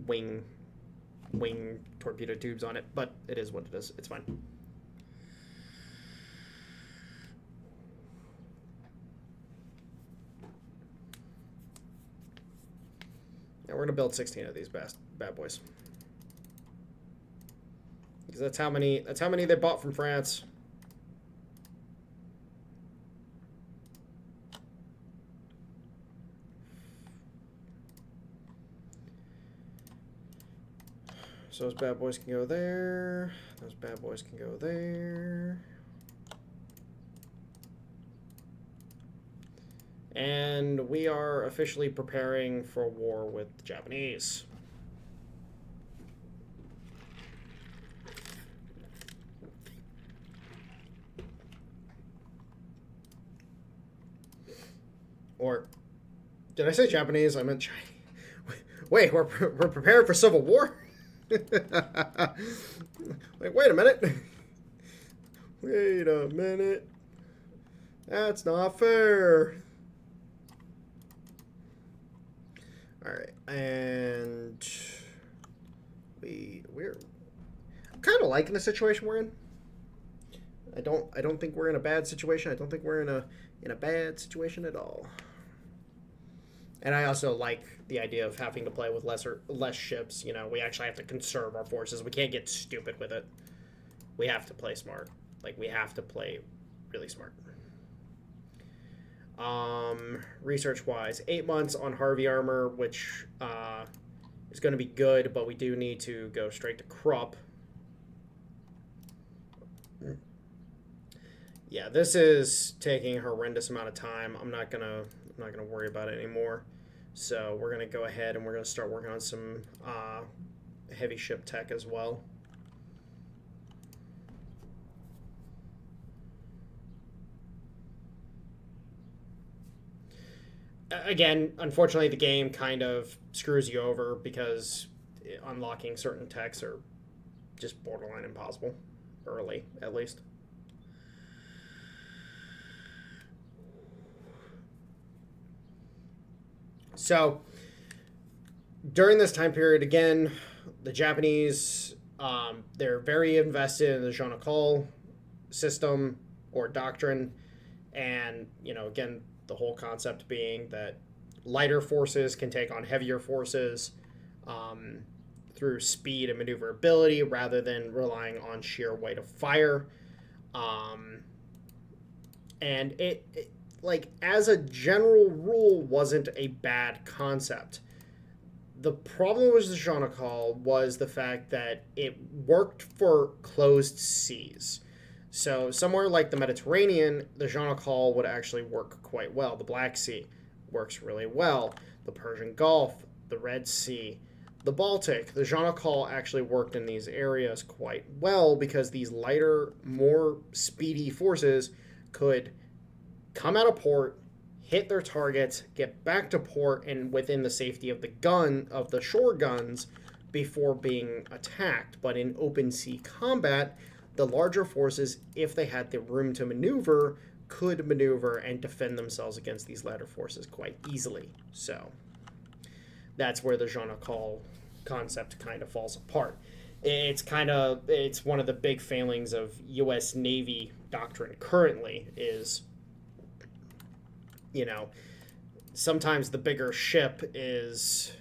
wing torpedo tubes on it, but it is what it is. It's fine. Yeah, we're gonna build 16 of these bad boys. Because that's how many they bought from France. So those bad boys can go there. Those bad boys can go there. And we are officially preparing for war with the Japanese. Or, did I say Japanese? I meant Chinese. Wait, we're prepared for civil war? Like, wait a minute. Wait a minute. That's not fair. Alright, and we're kind of liking the situation we're in. I don't think we're in a bad situation. I don't think we're in a bad situation at all. And I also like the idea of having to play with less ships. You know, we actually have to conserve our forces. We can't get stupid with it. We have to play smart. Like, we have to play really smart. Research-wise, 8 months on Harvey armor, which is going to be good, but we do need to go straight to Krupp. Yeah, this is taking a horrendous amount of time. I'm not gonna worry about it anymore. So we're gonna go ahead and we're gonna start working on some heavy ship tech as well. Again, unfortunately, the game kind of screws you over because unlocking certain techs are just borderline impossible, early at least. So, during this time period, again, the Japanese, they're very invested in the Jean Call system or doctrine. And, you know, again, the whole concept being that lighter forces can take on heavier forces through speed and maneuverability rather than relying on sheer weight of fire. And it like, as a general rule, wasn't a bad concept. The problem with the Jean Call was the fact that it worked for closed seas. So somewhere like the Mediterranean, the Jean Call would actually work quite well. The Black Sea works really well. The Persian Gulf, the Red Sea, the Baltic, the Jean Call actually worked in these areas quite well because these lighter, more speedy forces could come out of port, hit their targets, get back to port, and within the safety of the shore guns before being attacked. But in open sea combat, the larger forces, if they had the room to maneuver, could maneuver and defend themselves against these lighter forces quite easily. So that's where the Jean Call concept kind of falls apart. It's one of the big failings of U.S. Navy doctrine currently is, you know, sometimes the bigger ship is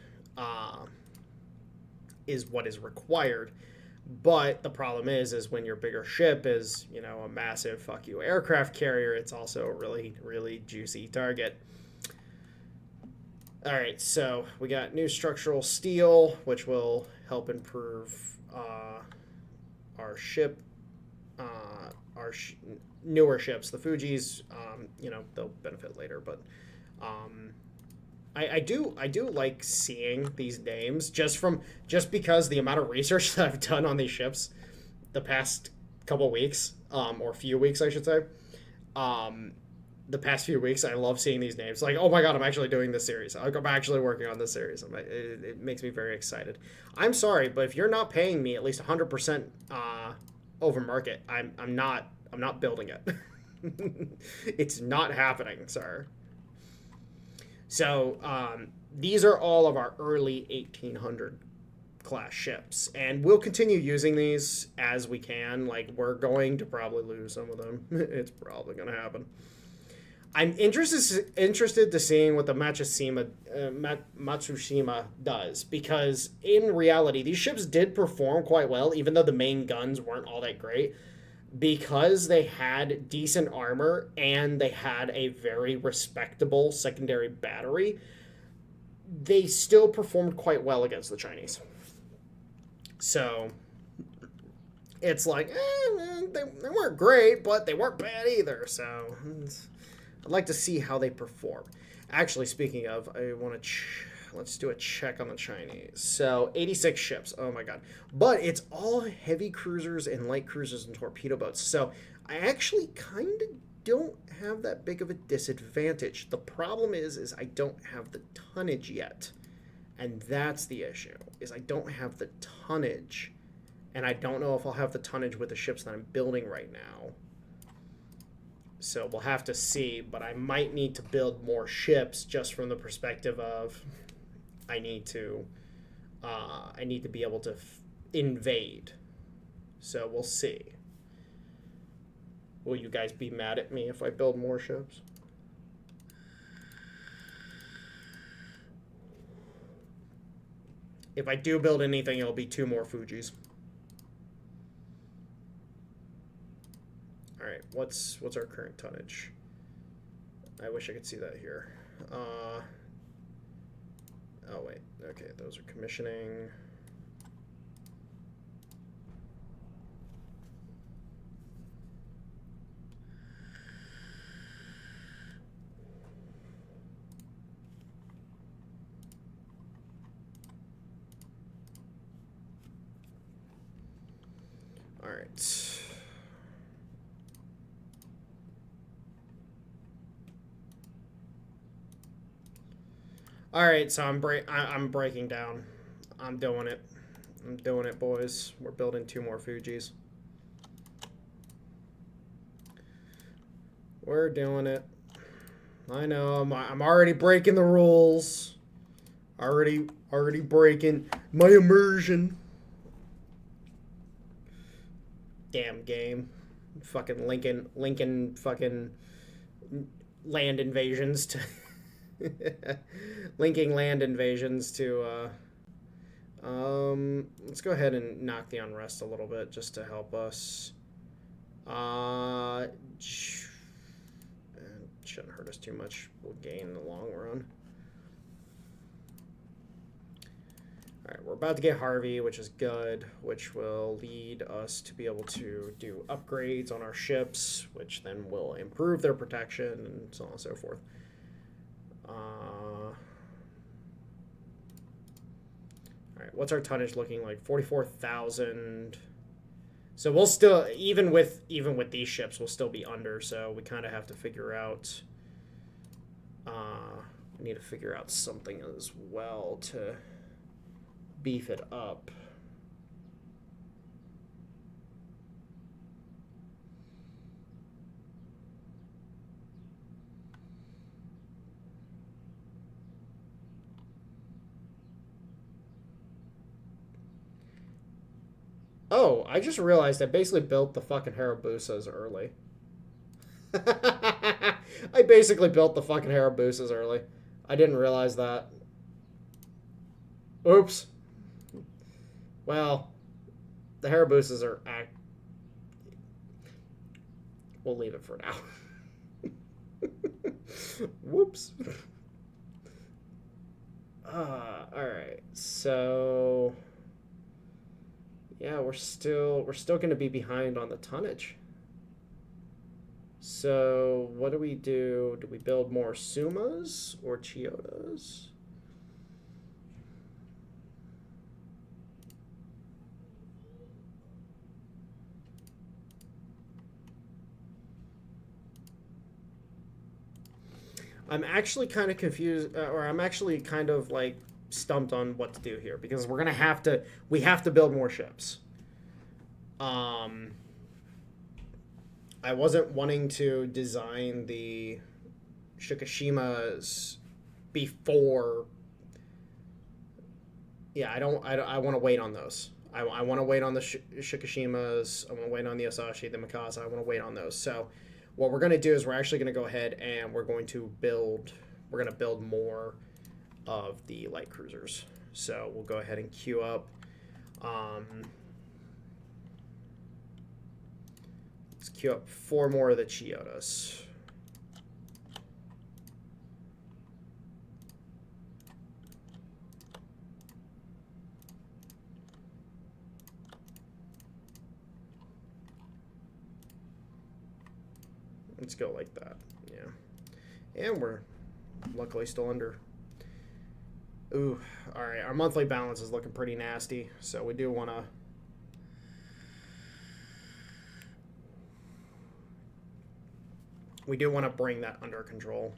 what is required. But the problem is when your bigger ship is, you know, a massive fuck you aircraft carrier, it's also a really, really juicy target. All right, so we got new structural steel, which will help improve our ship, newer ships. The Fujis, you know, they'll benefit later, but I do like seeing these names just because the amount of research that I've done on these ships the past couple weeks, or few weeks, I should say. The past few weeks, I love seeing these names. Like, oh my god, I'm actually doing this series. I'm actually working on this series. It makes me very excited. I'm sorry, but if you're not paying me at least 100% over market, I'm not building it. It's not happening, sir. So these are all of our early 1800 class ships, and we'll continue using these as we can. Like, we're going to probably lose some of them. It's probably going to happen. I'm interested to seeing what the Matsushima does, because in reality, these ships did perform quite well, even though the main guns weren't all that great, because they had decent armor and they had a very respectable secondary battery. They still performed quite well against the Chinese. So it's like, they weren't great, but they weren't bad either. So I'd like to see how they perform. Actually, speaking of, I want to let's do a check on the Chinese. So 86 ships. Oh my god. But it's all heavy cruisers and light cruisers and torpedo boats. So I actually kind of don't have that big of a disadvantage. The problem is I don't have the tonnage yet. And that's the issue, is I don't have the tonnage. And I don't know if I'll have the tonnage with the ships that I'm building right now. So we'll have to see, but I might need to build more ships just from the perspective of I need to be able to invade. So we'll see. Will you guys be mad at me if I build more ships? If I do build anything, it'll be 2 more Fujis. All right, what's our current tonnage? I wish I could see that here. Oh wait, okay, those are commissioning. All right. All right, so I'm breaking down. I'm doing it. I'm doing it, boys. We're building 2 more Fujis. We're doing it. I know. I'm already breaking the rules. Already breaking my immersion. Damn game. Fucking Lincoln fucking land invasions to linking land invasions to let's go ahead and knock the unrest a little bit just to help us. Shouldn't hurt us too much. We'll gain in the long run. Alright, we're about to get Harvey, which is good, which will lead us to be able to do upgrades on our ships, which then will improve their protection and so on and so forth. Alright, what's our tonnage looking like? 44,000. So we'll still, even with these ships, we'll still be under, so we kind of have to figure out, we need to figure out something as well to beef it up. Oh, I just realized I basically built the fucking Harabusas early. I basically built the fucking Harabusas early. I didn't realize that. Oops. Well, the Harabusas are we'll leave it for now. Whoops. Alright, so yeah, we're still going to be behind on the tonnage. So what do we do? Do we build more Sumas or Chiodas? I'm actually kind of confused, or I'm actually kind of like stumped on what to do here, because we're gonna have to build more ships. I wasn't wanting to design the Shikishimas before. Yeah, I want to wait on those. I want to wait on the Shikishimas. I want to wait on the Asashi, the Mikasa. I want to wait on those. So what we're going to do is we're actually going to go ahead and we're going to build more of the light cruisers. So we'll go ahead and queue up. Let's queue up 4 more of the Chiodas. Let's go like that. Yeah. And we're luckily still under. Ooh, all right. Our monthly balance is looking pretty nasty, so we do want to. We do want to bring that under control.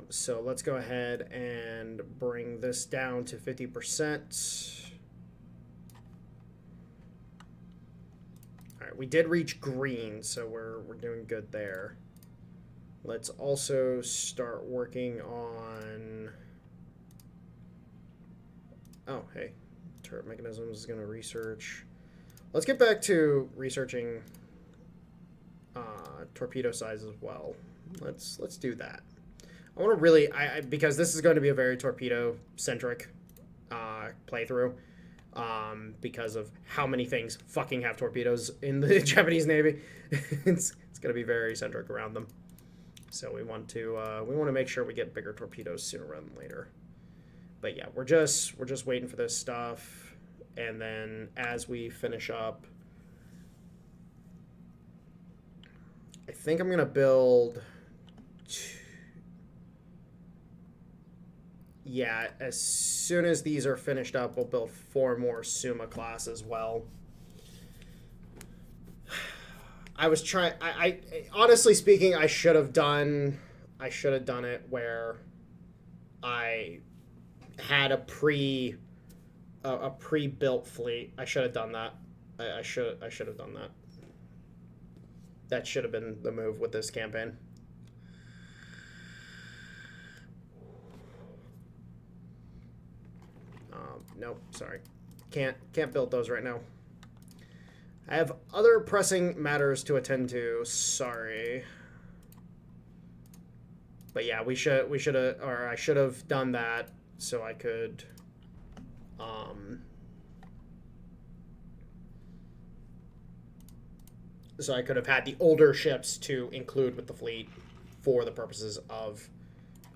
So let's go ahead and bring this down to 50%. All right, we did reach green, so we're doing good there. Let's also start working on. Oh, hey, turret mechanisms is going to research. Let's get back to researching torpedo size as well. Let's do that. I want to really, because this is going to be a very torpedo-centric playthrough, because of how many things fucking have torpedoes in the Japanese Navy. it's going to be very centric around them. So we want to make sure we get bigger torpedoes sooner rather than later. But yeah, we're just waiting for this stuff, and then as we finish up, I think I'm gonna build. Yeah, as soon as these are finished up, we'll build 4 more Suma class as well. I was trying. I honestly speaking, I should have done it where I had a pre-built fleet. I should have done that. I should have done that. That should have been the move with this campaign. Nope, sorry. Can't build those right now. I have other pressing matters to attend to. Sorry. But yeah, we should have, or I should have done that so I could have had the older ships to include with the fleet for the purposes of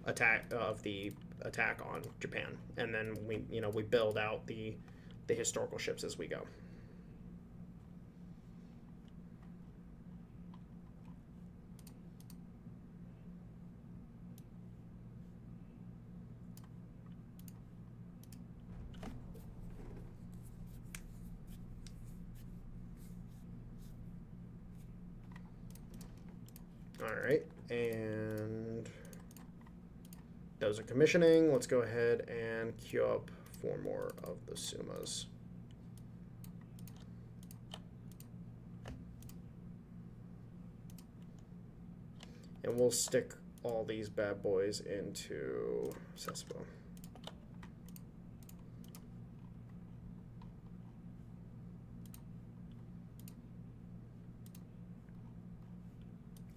the attack on Japan, and then we build out the historical ships as we go. All right, and those are commissioning. Let's go ahead and queue up 4 more of the Sumas. And we'll stick all these bad boys into Sespo.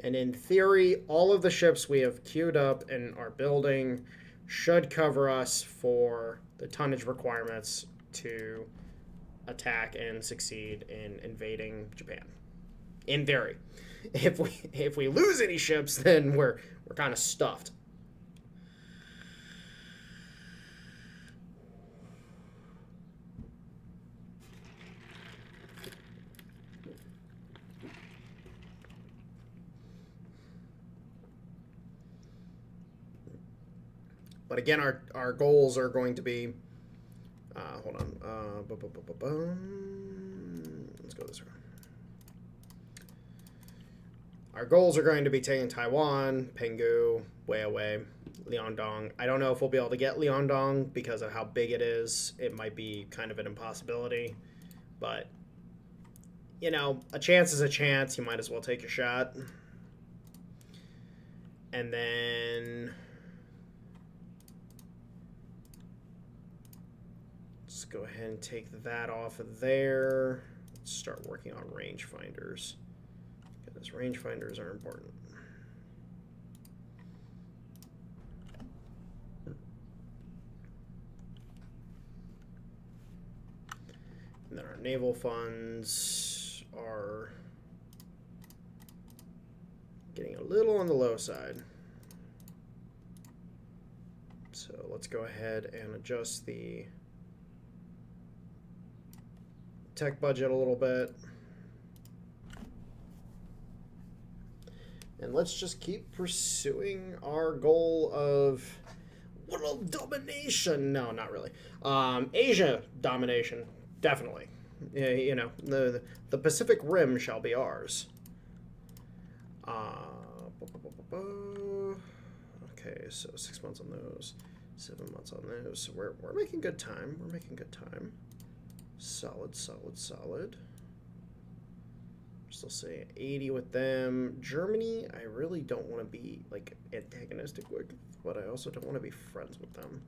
And in theory, all of the ships we have queued up and are building should cover us for the tonnage requirements to attack and succeed in invading Japan. In theory. If we lose any ships, then we're kind of stuffed. But again, our goals are going to be, hold on, let's go this way. Our goals are going to be taking Taiwan, Penghu, Weiwei, Liaodong. I don't know if we'll be able to get Liaodong because of how big it is. It might be kind of an impossibility, but a chance is a chance. You might as well take your shot. And then let's go ahead and take that off of there. Let's start working on rangefinders, because rangefinders are important. And then our naval funds are getting a little on the low side. So let's go ahead and adjust the tech budget a little bit. And let's just keep pursuing our goal of world domination. No, not really. Asia domination, definitely. The Pacific Rim shall be ours. Okay, so 6 months on those, 7 months on those. So we're making good time. We're making good time. Solid, solid, solid. Still saying 80 with them. Germany, I really don't want to be like antagonistic with, but I also don't want to be friends with them.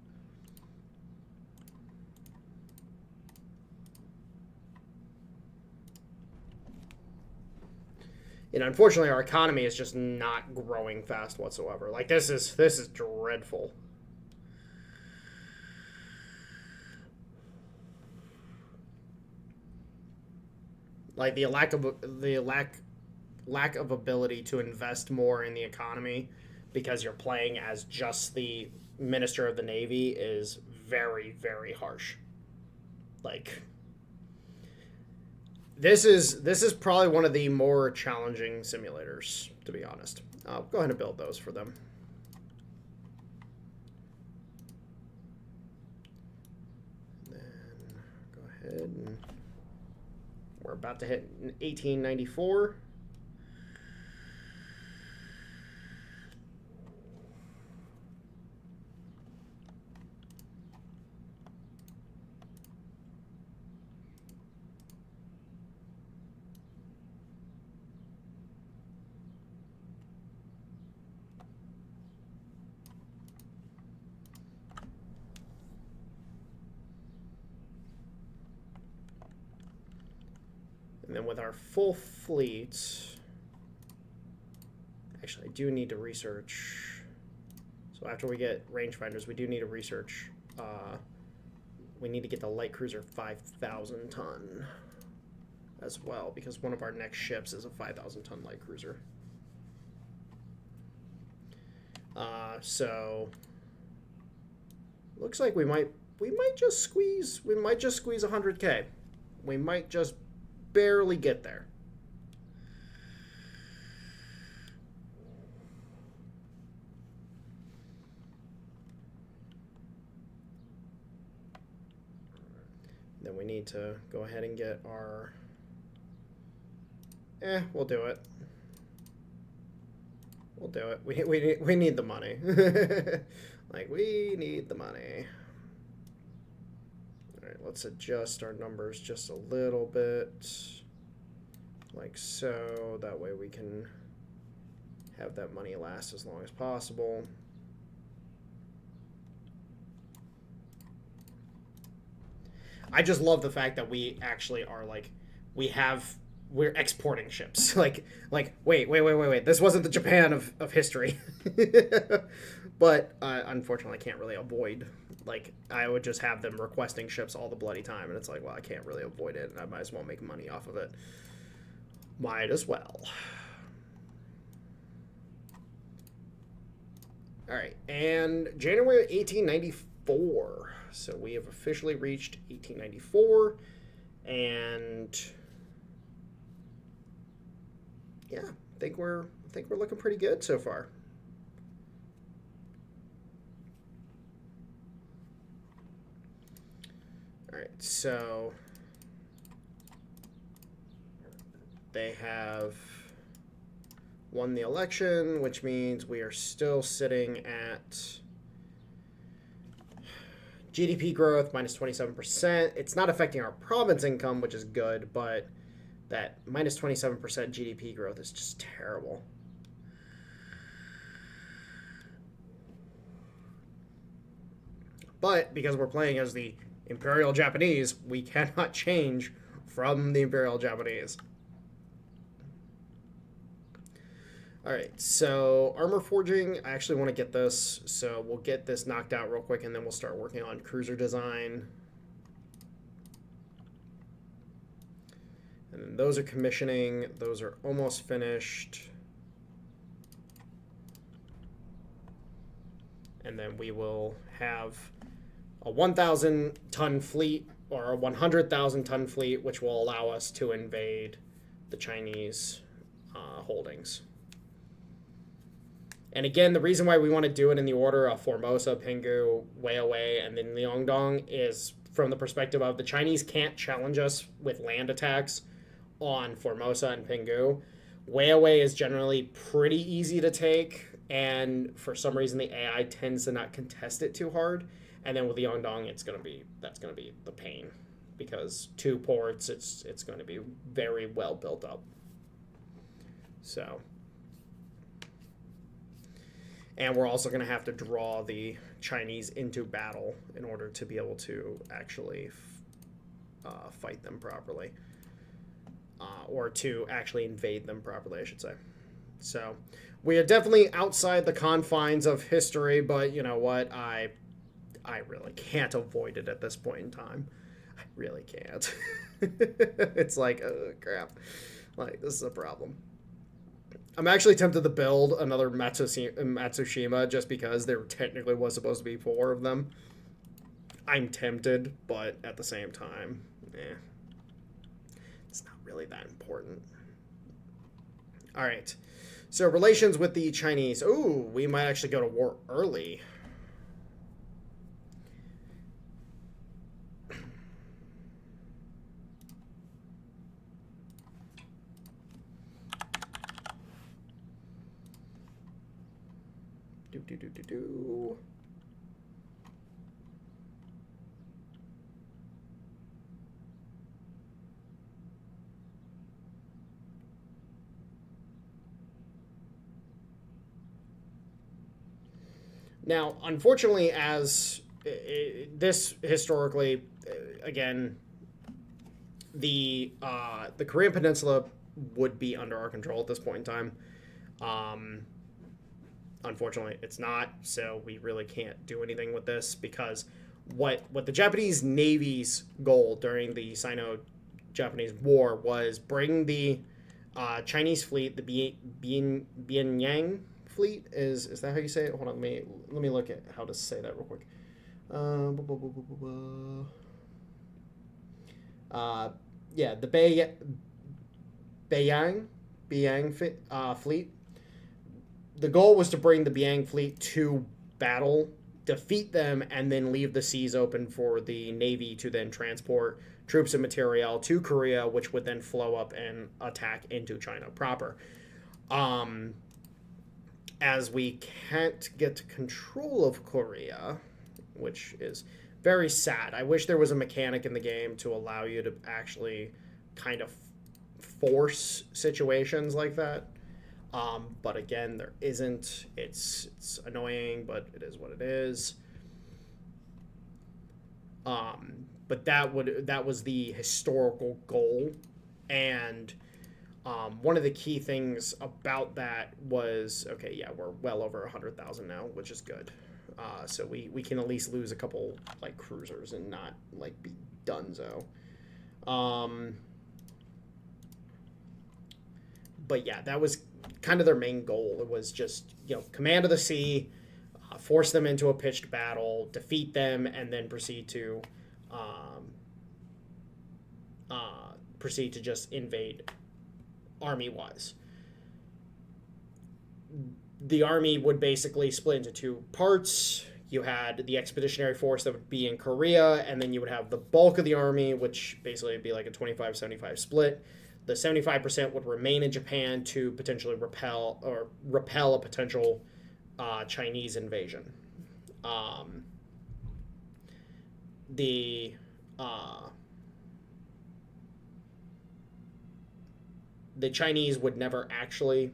You know, unfortunately, our economy is just not growing fast whatsoever. Like, this is dreadful. Like the lack of ability to invest more in the economy because you're playing as just the Minister of the Navy is very, very harsh. Like, this is probably one of the more challenging simulators, to be honest. I'll go ahead and build those for them. And then go ahead and we're about to hit 1894. And then with our full fleet, actually, I do need to research. So after we get rangefinders, we do need to research. We need to get the light cruiser 5,000 ton as well, because one of our next ships is a 5,000 ton light cruiser. So looks like we might just squeeze 100K. We might just barely get there. Then we need to go ahead and get our... we'll do it. We'll do it. We need the money. Like, we need the money. All right, let's adjust our numbers just a little bit. Like so. That way we can have that money last as long as possible. I just love the fact that we actually are like, we're exporting ships. like, wait. This wasn't the Japan of history. But unfortunately, I can't really avoid, like, I would just have them requesting ships all the bloody time. And it's like, well, I can't really avoid it. And I might as well make money off of it. Might as well. All right. And January 1894. So we have officially reached 1894, and yeah, I think we're looking pretty good so far. All right, so they have won the election, which means we are still sitting at GDP growth minus 27%. It's not affecting our province income, which is good, but that minus 27% GDP growth is just terrible. But because we're playing as the Imperial Japanese, we cannot change from the Imperial Japanese. All right, so armor forging, I actually want to get this, so we'll get this knocked out real quick, and then we'll start working on cruiser design. And then those are commissioning. Those are almost finished. And then we will have a 1,000 ton fleet, or a 100,000 ton fleet, which will allow us to invade the Chinese holdings. And again, the reason why we want to do it in the order of Formosa, Pinggu, Weiwei, and then Liangdong is from the perspective of the Chinese can't challenge us with land attacks on Formosa and Pinggu. Weiwei is generally pretty easy to take, and for some reason the AI tends to not contest it too hard. And then with Liangdong, that's gonna be the pain, because 2 ports, it's going to be very well built up. So. And we're also going to have to draw the Chinese into battle in order to be able to actually fight them properly. or to actually invade them properly, I should say. So we are definitely outside the confines of history, but you know what? I really can't avoid it at this point in time. I really can't. It's like, oh crap. Like, this is a problem. I'm actually tempted to build another Matsushima just because there technically was supposed to be four of them. I'm tempted, but at the same time, it's not really that important. All right. So relations with the Chinese. Ooh, we might actually go to war early. Do. Now, unfortunately, as this historically, again, the Korean Peninsula would be under our control at this point in time. Unfortunately, it's not, so we really can't do anything with this because what the Japanese Navy's goal during the Sino-Japanese War was bring the Chinese fleet, the Bianyang fleet, is that how you say it? Hold on, let me look at how to say that real quick. Yeah, the Beiyang fleet. The goal was to bring the Biang fleet to battle, defeat them, and then leave the seas open for the Navy to then transport troops and material to Korea, which would then flow up and attack into China proper. As we can't get control of Korea, which is very sad. I wish there was a mechanic in the game to allow you to actually kind of force situations like that. But again, there isn't. It's annoying, but it is what it is. But that was the historical goal, and one of the key things about that was, okay, yeah, we're well over 100,000 now, which is good. So we can at least lose a couple like cruisers and not like be donezo. But yeah, that was kind of their main goal. It was just, command of the sea, force them into a pitched battle, defeat them, and then proceed to just invade army-wise. The army would basically split into two parts. You had the expeditionary force that would be in Korea, and then you would have the bulk of the army, which basically would be like a 25-75 split. The 75% would remain in Japan to potentially repel a potential Chinese invasion. The Chinese would never actually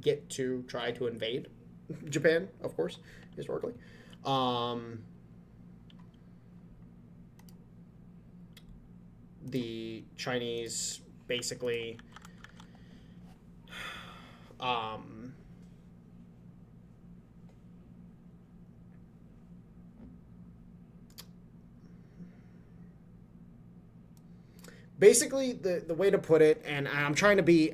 get to try to invade Japan, of course, historically. The Chinese basically basically the way to put it, and I'm trying to be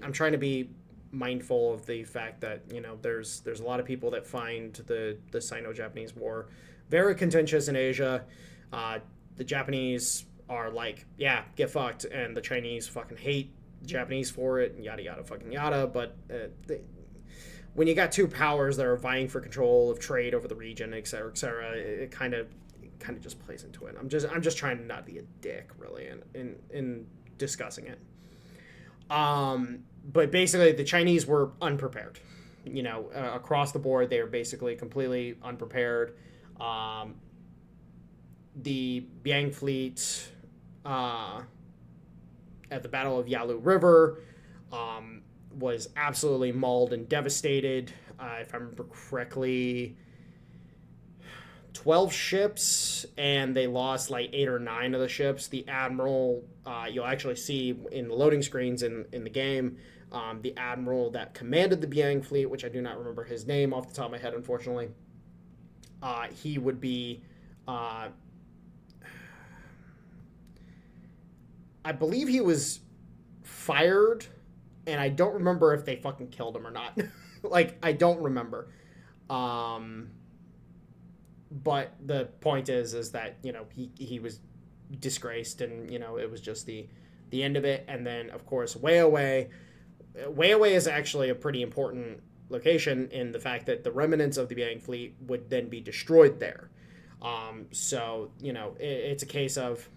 mindful of the fact that there's a lot of people that find the Sino-Japanese War very contentious in Asia. The Japanese are like, yeah, get fucked, and the Chinese fucking hate the Japanese for it, and yada yada fucking yada. But when you got two powers that are vying for control of trade over the region, et cetera, it kind of just plays into it. I'm just trying to not be a dick, really, in discussing it. But basically, the Chinese were unprepared. Across the board, they were basically completely unprepared. The Biang fleet at the Battle of Yalu River was absolutely mauled and devastated. If I remember correctly, 12 ships, and they lost like 8 or 9 of the ships. The Admiral, you'll actually see in the loading screens in the game, the Admiral that commanded the Biang fleet, which I do not remember his name off the top of my head, unfortunately. He would be, I believe he was fired, and I don't remember if they fucking killed him or not. Like, I don't remember. But the point is that, you know, he was disgraced, and, you know, it was just the end of it. And then, of course, Way is actually a pretty important location in the fact that the remnants of the Biang fleet would then be destroyed there. So, you know, it's a case of,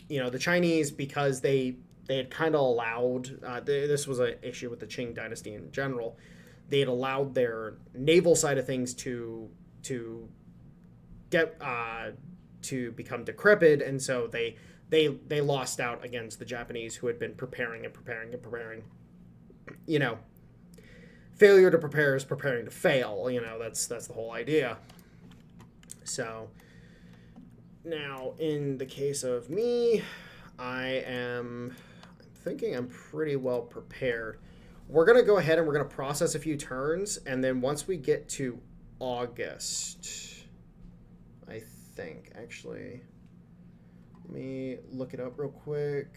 you know, the Chinese, because they had kind of allowed, this was an issue with the Qing dynasty in general, they had allowed their naval side of things to get to become decrepit, and so they lost out against the Japanese, who had been preparing. You know, failure to prepare is preparing to fail. You know, that's the whole idea. So now, in the case of me, I'm thinking I'm pretty well prepared. We're gonna go ahead and we're gonna process a few turns, and then once we get to August, I think, actually, let me look it up real quick.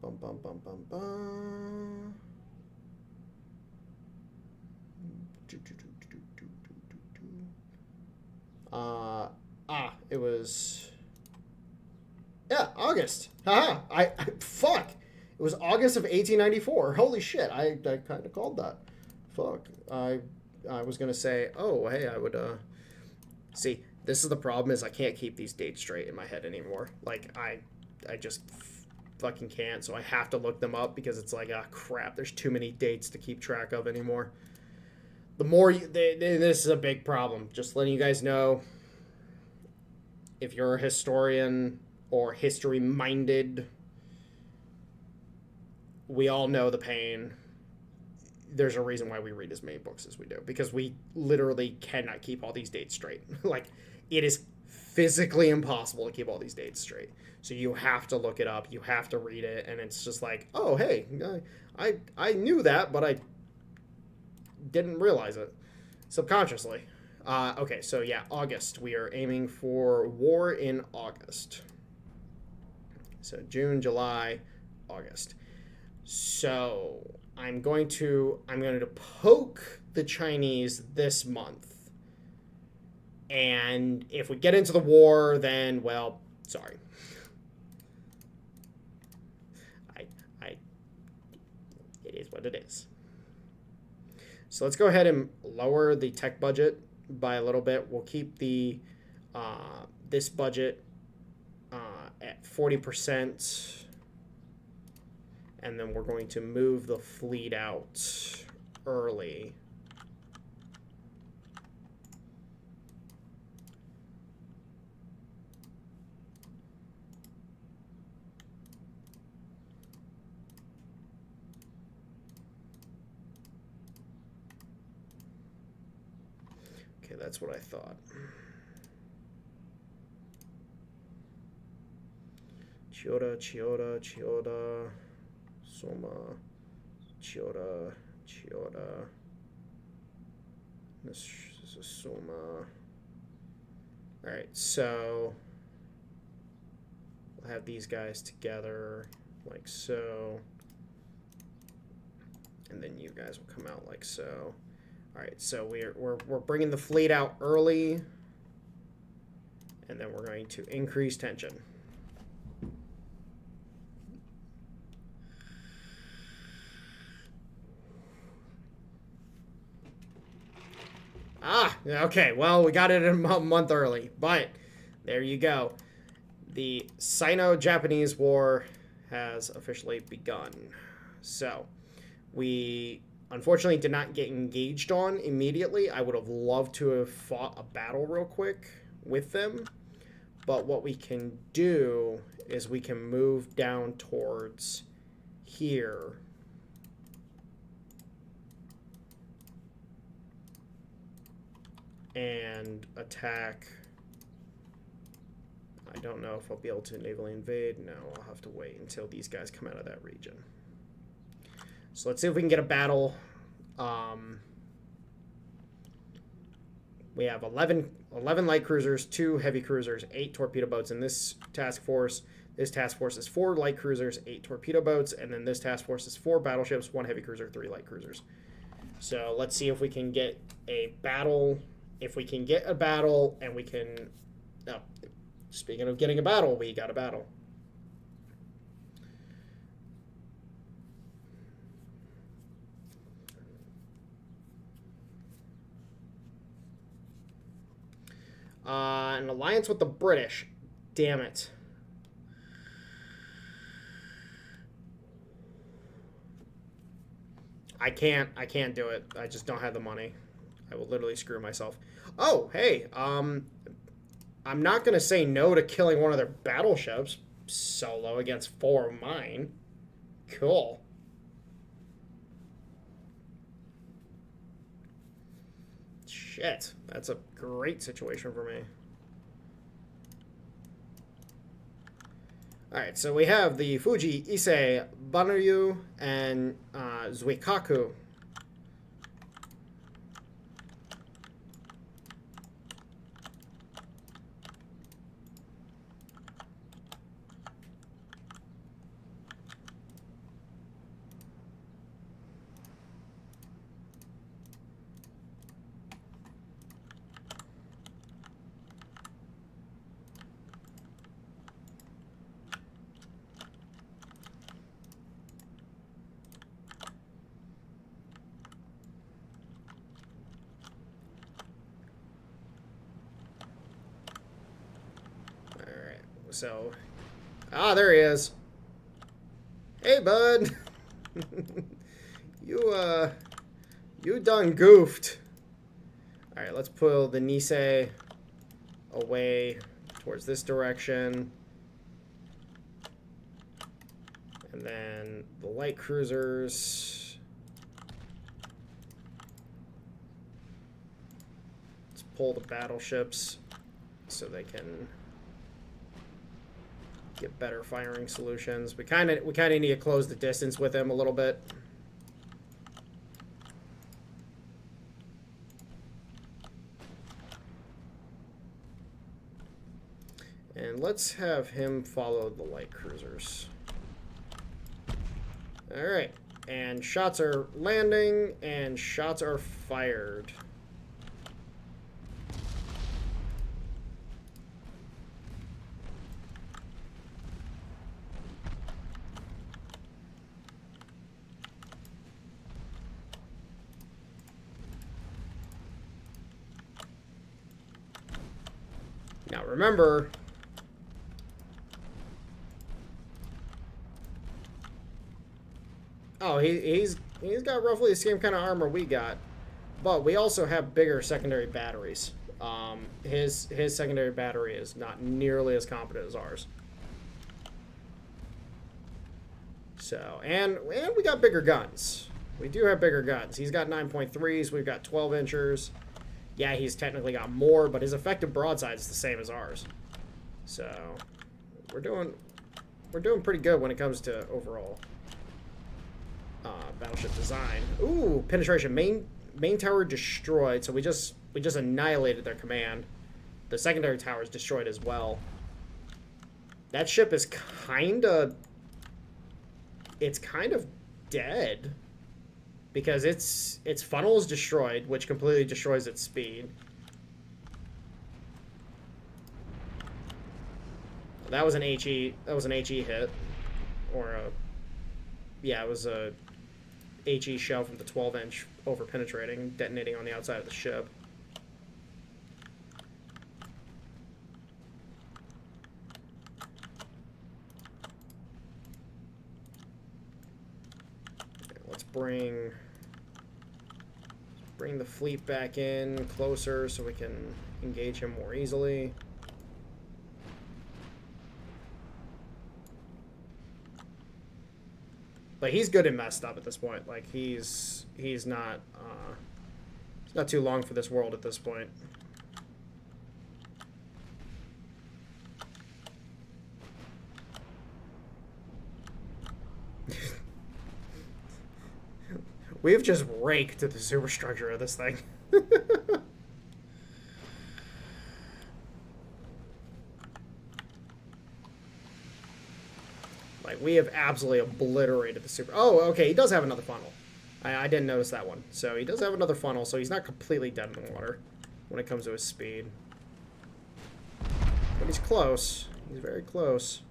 Bum, bum, bum, bum, bum. It was, yeah, August. Haha, fuck. It was August of 1894. Holy shit, I kind of called that. Fuck. I was gonna say, oh, hey, I would, see, this is the problem, is I can't keep these dates straight in my head anymore. Like, I just fucking can't, so I have to look them up, because it's like, ah, crap, there's too many dates to keep track of anymore. The more this is a big problem. Just letting you guys know, if you're a historian or history-minded, we all know the pain. There's a reason why we read as many books as we do, because we literally cannot keep all these dates straight. Like, it is physically impossible to keep all these dates straight. So you have to look it up, you have to read it, and it's just like, oh, hey, I knew that, but I didn't realize it subconsciously. Okay, so yeah, August. We are aiming for war in August. So June, July, August. So I'm going to poke the Chinese this month. And if we get into the war, then, well, sorry. It is what it is. So let's go ahead and lower the tech budget by a little bit. We'll keep the this budget at 40%, and then we're going to move the fleet out early. Okay, that's what I thought. Chiyoda, Soma, Chiyoda. This is Soma. Alright, so we'll have these guys together like so. And then you guys will come out like so. Alright, so we're bringing the fleet out early, and then we're going to increase tension. Okay, well, we got it a month early, but there you go. The Sino-Japanese War has officially begun. So, we unfortunately did not get engaged on immediately. I would have loved to have fought a battle real quick with them, but what we can do is we can move down towards here. and attack. I don't know if I'll be able to navally invade. No, I'll have to wait until these guys come out of that region. So let's see if we can get a battle. We have 11 light cruisers, 2 heavy cruisers, 8 torpedo boats in this task force. This task force is 4 light cruisers, 8 torpedo boats, and then this task force is 4 battleships, 1 heavy cruiser, 3 light cruisers. So let's see if we can get a battle. If we can get a battle, and we can... Oh, speaking of getting a battle, we got a battle. An alliance with the British. Damn it. I can't do it. I just don't have the money. I will literally screw myself. Oh, hey, I'm not going to say no to killing one of their battleships solo against 4 of mine. Cool. Shit, that's a great situation for me. Alright, so we have the Fuji, Issei, Banryu, and Zuikaku. So, there he is. Hey, bud. You done goofed. All right, let's pull the Nisei away towards this direction. And then the light cruisers. Let's pull the battleships so they can get better firing solutions. We kind of need to close the distance with him a little bit. And let's have him follow the light cruisers. All right, and shots are landing and shots are fired. Now remember, oh, he's got roughly the same kind of armor we got, but we also have bigger secondary batteries. His secondary battery is not nearly as competent as ours. So, and we got bigger guns. We do have bigger guns. He's got 9.3s. We've got 12 inchers. Yeah, he's technically got more, but his effective broadside is the same as ours. So, we're doing pretty good when it comes to overall battleship design. Ooh, penetration. Main tower destroyed. So we just annihilated their command. The secondary tower is destroyed as well. That ship is kind of dead. Because its funnel is destroyed, which completely destroys its speed. That was an HE. That was an HE hit, or yeah, it was a HE shell from the 12-inch over penetrating, detonating on the outside of the ship. Okay, let's bring the fleet back in closer so we can engage him more easily. But he's good and messed up at this point. Like he's not too long for this world at this point. We've just raked the superstructure of this thing. Like, we have absolutely obliterated the super... Oh, okay, he does have another funnel. I didn't notice that one. So he does have another funnel, so he's not completely dead in the water when it comes to his speed. But he's close. He's very close.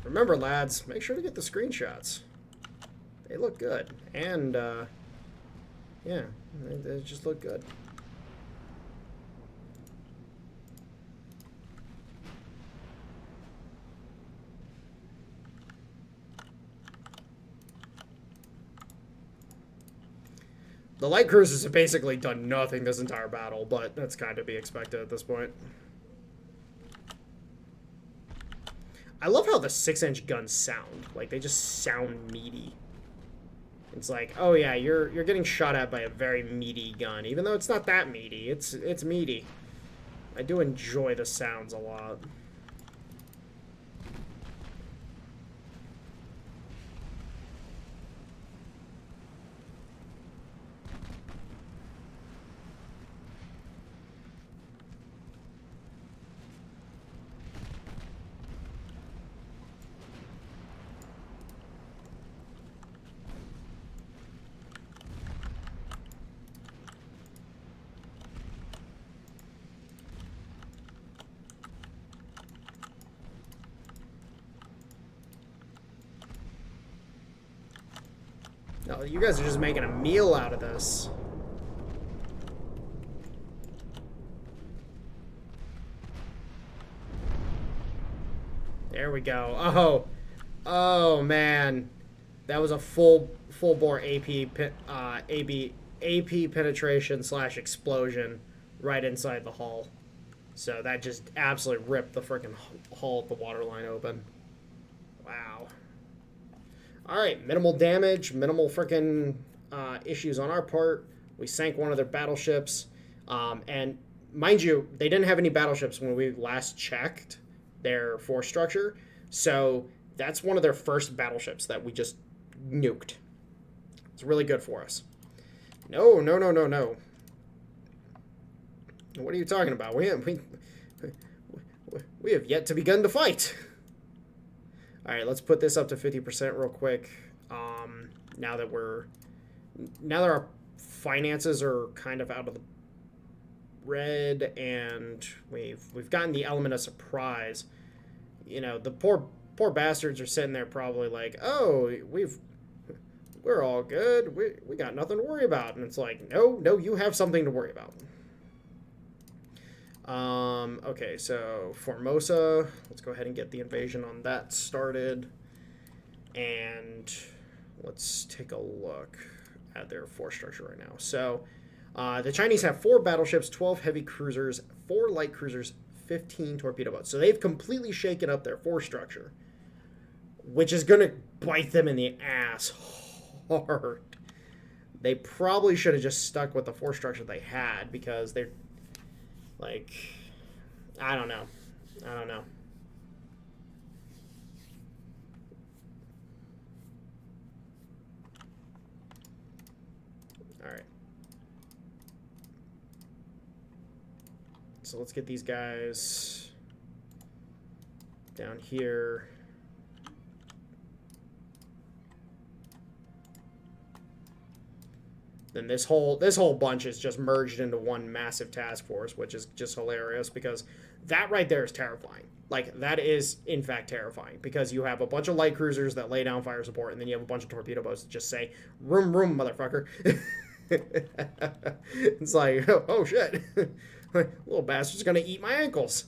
Remember, lads, make sure to get the screenshots. They look good. And, yeah, they just look good. The light cruisers have basically done nothing this entire battle, but that's kind of to be expected at this point. I love how the 6-inch guns sound. Like, they just sound meaty. It's like, oh yeah, you're getting shot at by a very meaty gun, even though it's not that meaty. It's meaty. I do enjoy the sounds a lot. No, you guys are just making a meal out of this. There we go. Oh, oh man, that was a full bore AP penetration / explosion right inside the hull. So that just absolutely ripped the freaking hull of the waterline open. Wow. All right, minimal damage, minimal freaking issues on our part. We sank one of their battleships, and mind you, they didn't have any battleships when we last checked their force structure. So that's one of their first battleships that we just nuked. It's really good for us. No, no, no, no, no. What are you talking about? We have yet to begin to fight. All right, let's put this up to 50% real quick. Now that our finances are kind of out of the red, and we've gotten the element of surprise. You know, the poor bastards are sitting there probably like, oh, we're all good. We got nothing to worry about, and it's like, no, you have something to worry about. Okay, so Formosa, let's go ahead and get the invasion on that started. And let's take a look at their force structure right now. So the Chinese have 4 battleships, 12 heavy cruisers, 4 light cruisers, 15 torpedo boats. So they've completely shaken up their force structure, which is going to bite them in the ass hard. They probably should have just stuck with the force structure they had, because they're like, I don't know. All right. So let's get these guys down here. Then this whole bunch is just merged into one massive task force, which is just hilarious, because that right there is terrifying. Like, that is, in fact, terrifying, because you have a bunch of light cruisers that lay down fire support, and then you have a bunch of torpedo boats that just say, room, motherfucker. It's like, oh shit. Little bastard's gonna eat my ankles.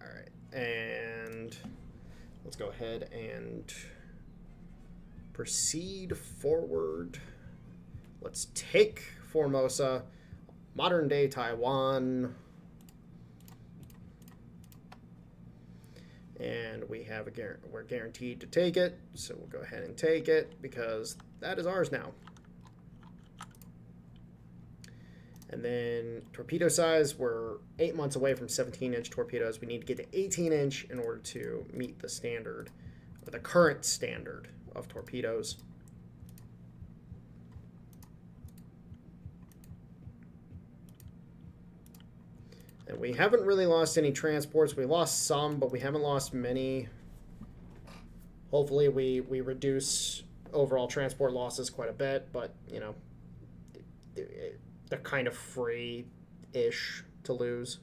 All right, and let's go ahead and proceed forward. Let's take Formosa, modern-day Taiwan. And we're guaranteed to take it, so we'll go ahead and take it because that is ours now. And then torpedo size, we're 8 months away from 17-inch torpedoes. We need to get to 18-inch in order to meet the standard, or the current standard of torpedoes. And we haven't really lost any transports. We lost some, but we haven't lost many. Hopefully we reduce overall transport losses quite a bit, but, you know, they're kind of free-ish to lose.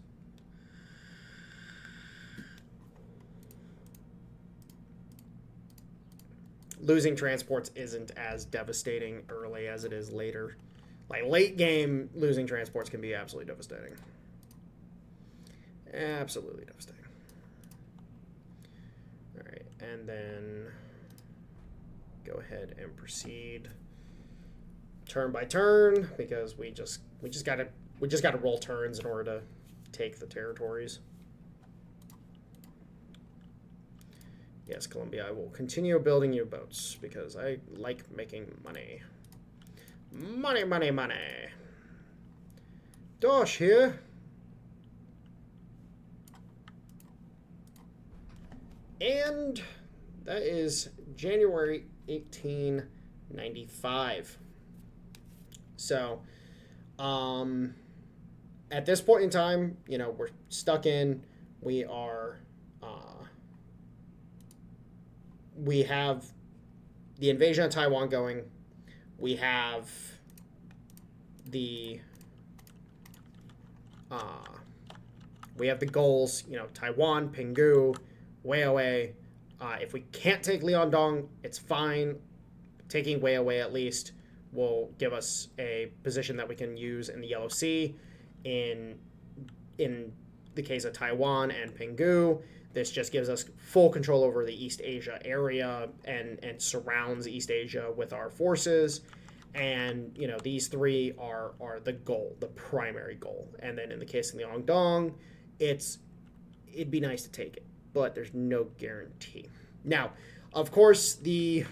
Losing transports isn't as devastating early as it is later. Like, late game, losing transports can be absolutely devastating. Absolutely devastating. All right, and then go ahead and proceed turn by turn because we just gotta roll turns in order to take the territories. Yes, Columbia, I will continue building U-boats because I like making money. Money, money, money. Dosh here. And that is January 1895. So, at this point in time, you know, we're stuck in. We are, we have the invasion of Taiwan going. We have the goals, you know, Taiwan, Pinggu, Waihue. If we can't take Liaodong, it's fine. Taking Waihue at least will give us a position that we can use in the Yellow Sea. In the case of Taiwan and Pinggu, this just gives us full control over the East Asia area and surrounds East Asia with our forces. And, you know, these three are the goal, the primary goal. And then in the case of Liaodong, it'd be nice to take it, but there's no guarantee. Now, of course, the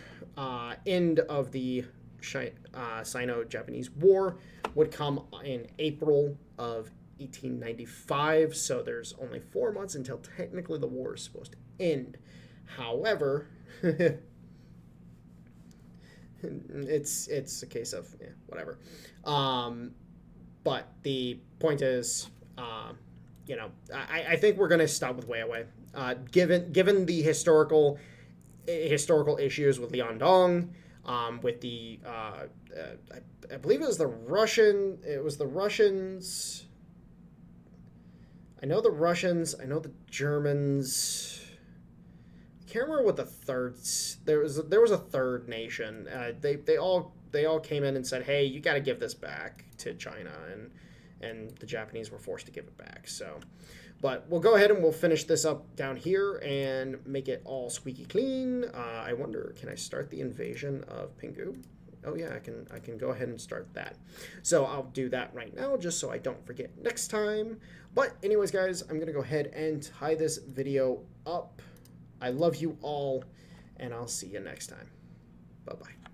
end of the Sino-Japanese War would come in April of 1895, so there's only 4 months until technically the war is supposed to end. However, it's a case of whatever. But the point is, you know, I think we're going to stop with Waihue. Given the historical issues with Liaodong, with the I believe it was the Russians. I know the Russians. I know the Germans. I can't remember what the third. There was a third nation. They all came in and said, "Hey, you got to give this back to China," and the Japanese were forced to give it back. So, but we'll go ahead and we'll finish this up down here and make it all squeaky clean. I wonder, can I start the invasion of Pinggu? Oh yeah, I can go ahead and start that. So I'll do that right now just so I don't forget next time. But anyways, guys, I'm going to go ahead and tie this video up. I love you all, and I'll see you next time. Bye-bye.